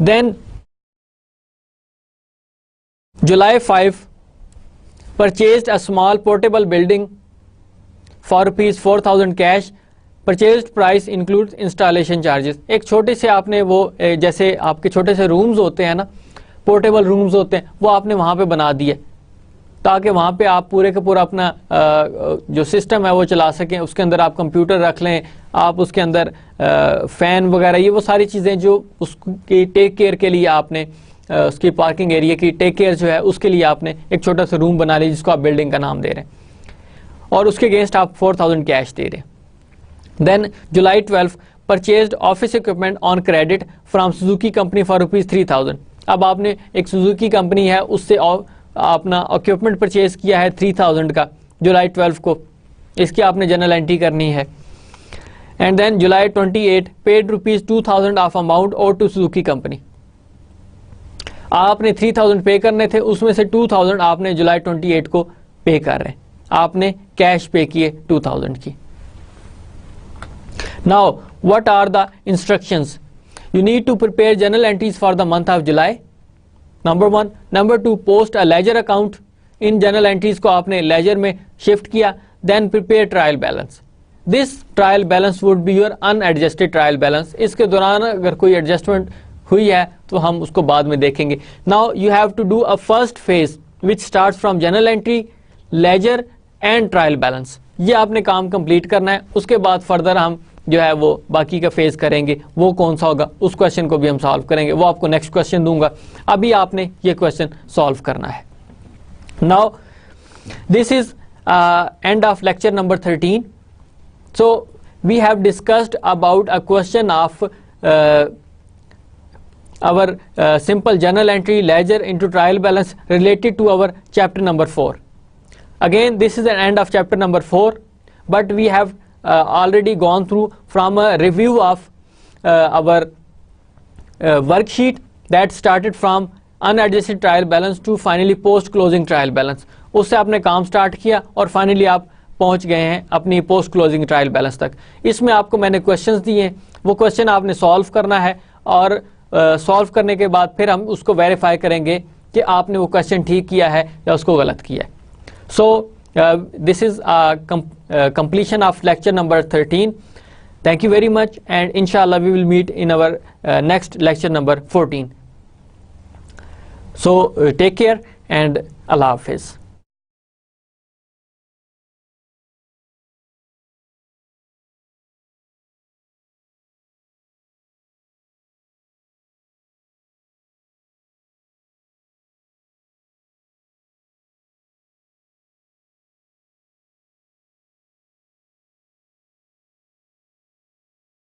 Then July 5 purchased a small portable building for ₹4,000 cash. Purchased price includes installation charges. एक छोटे से आपने वो जैसे आपके छोटे से रूम्स होते हैं ना, पोर्टेबल रूम्स होते हैं, वो आपने वहाँ पे बना दिए ताकि वहाँ पे आप पूरे का पूरा अपना जो सिस्टम है वो चला सकें। उसके अंदर आप कंप्यूटर रख लें, आप उसके अंदर फ़ैन वगैरह, ये वो सारी चीज़ें जो उसकी टेक केयर के लिए आपने उसकी पार्किंग एरिया की टेक केयर जो है उसके लिए आपने एक छोटा सा रूम बना लिया जिसको आप बिल्डिंग का नाम दे रहे हैं और उसके अगेंस्ट आप 4,000 कैश दे रहे हैं। Then July 12 purchased office equipment on credit from Suzuki company for ₹3,000। अब आपने एक सुजुकी कंपनी है उससे अपना इक्विपमेंट परचेज किया है 3,000 का जुलाई 12 को, इसकी आपने जनरल एंट्री करनी है। And then July 28 paid ₹2,000 of amount or to Suzuki company. आपने 3,000 पे करने थे, उसमें से 2,000 आपने जुलाई 28 को पे कर रहे हैं, आपने कैश पे किए 2,000 की। Now what are the instructions? You need to prepare journal entries for the month of July, number 1। Number 2, post a ledger account. इन जर्नल एंट्रीज को आपने लेजर में शिफ्ट किया। Then prepare trial balance. This trial balance would be your unadjusted trial balance. इसके दौरान अगर कोई एडजस्टमेंट हुई है तो हम उसको बाद में देखेंगे। Now you have to do a first phase which start from journal entry, ledger and trial balance. ये आपने काम कंप्लीट करना है। उसके बाद फर्दर हम जो है वो बाकी का फेज करेंगे। वो कौन सा होगा उस क्वेश्चन को भी हम सॉल्व करेंगे, वो आपको नेक्स्ट क्वेश्चन दूंगा। अभी आपने ये क्वेश्चन सॉल्व करना है। Now this is end of lecture number 13. So we have discussed about a question of our simple journal entry, ledger into trial balance related to our chapter number 4. Again, this is the end of chapter number 4, but we have already gone through from a review of our worksheet that started from unadjusted trial balance to finally post closing trial balance. उससे आपने काम स्टार्ट किया और फाइनली आप पहुंच गए हैं अपनी पोस्ट क्लोजिंग ट्रायल बैलेंस तक। इसमें आपको मैंने क्वेश्चंस दिए हैं, वो क्वेश्चन आपने सॉल्व करना है और सॉल्व करने के बाद फिर हम उसको वेरीफाई करेंगे कि आपने वो क्वेश्चन ठीक किया है या उसको गलत किया है। So this is completion of lecture number 13. Thank you very much, and inshallah we will meet in our next lecture number 14. So take care and Allah Hafiz.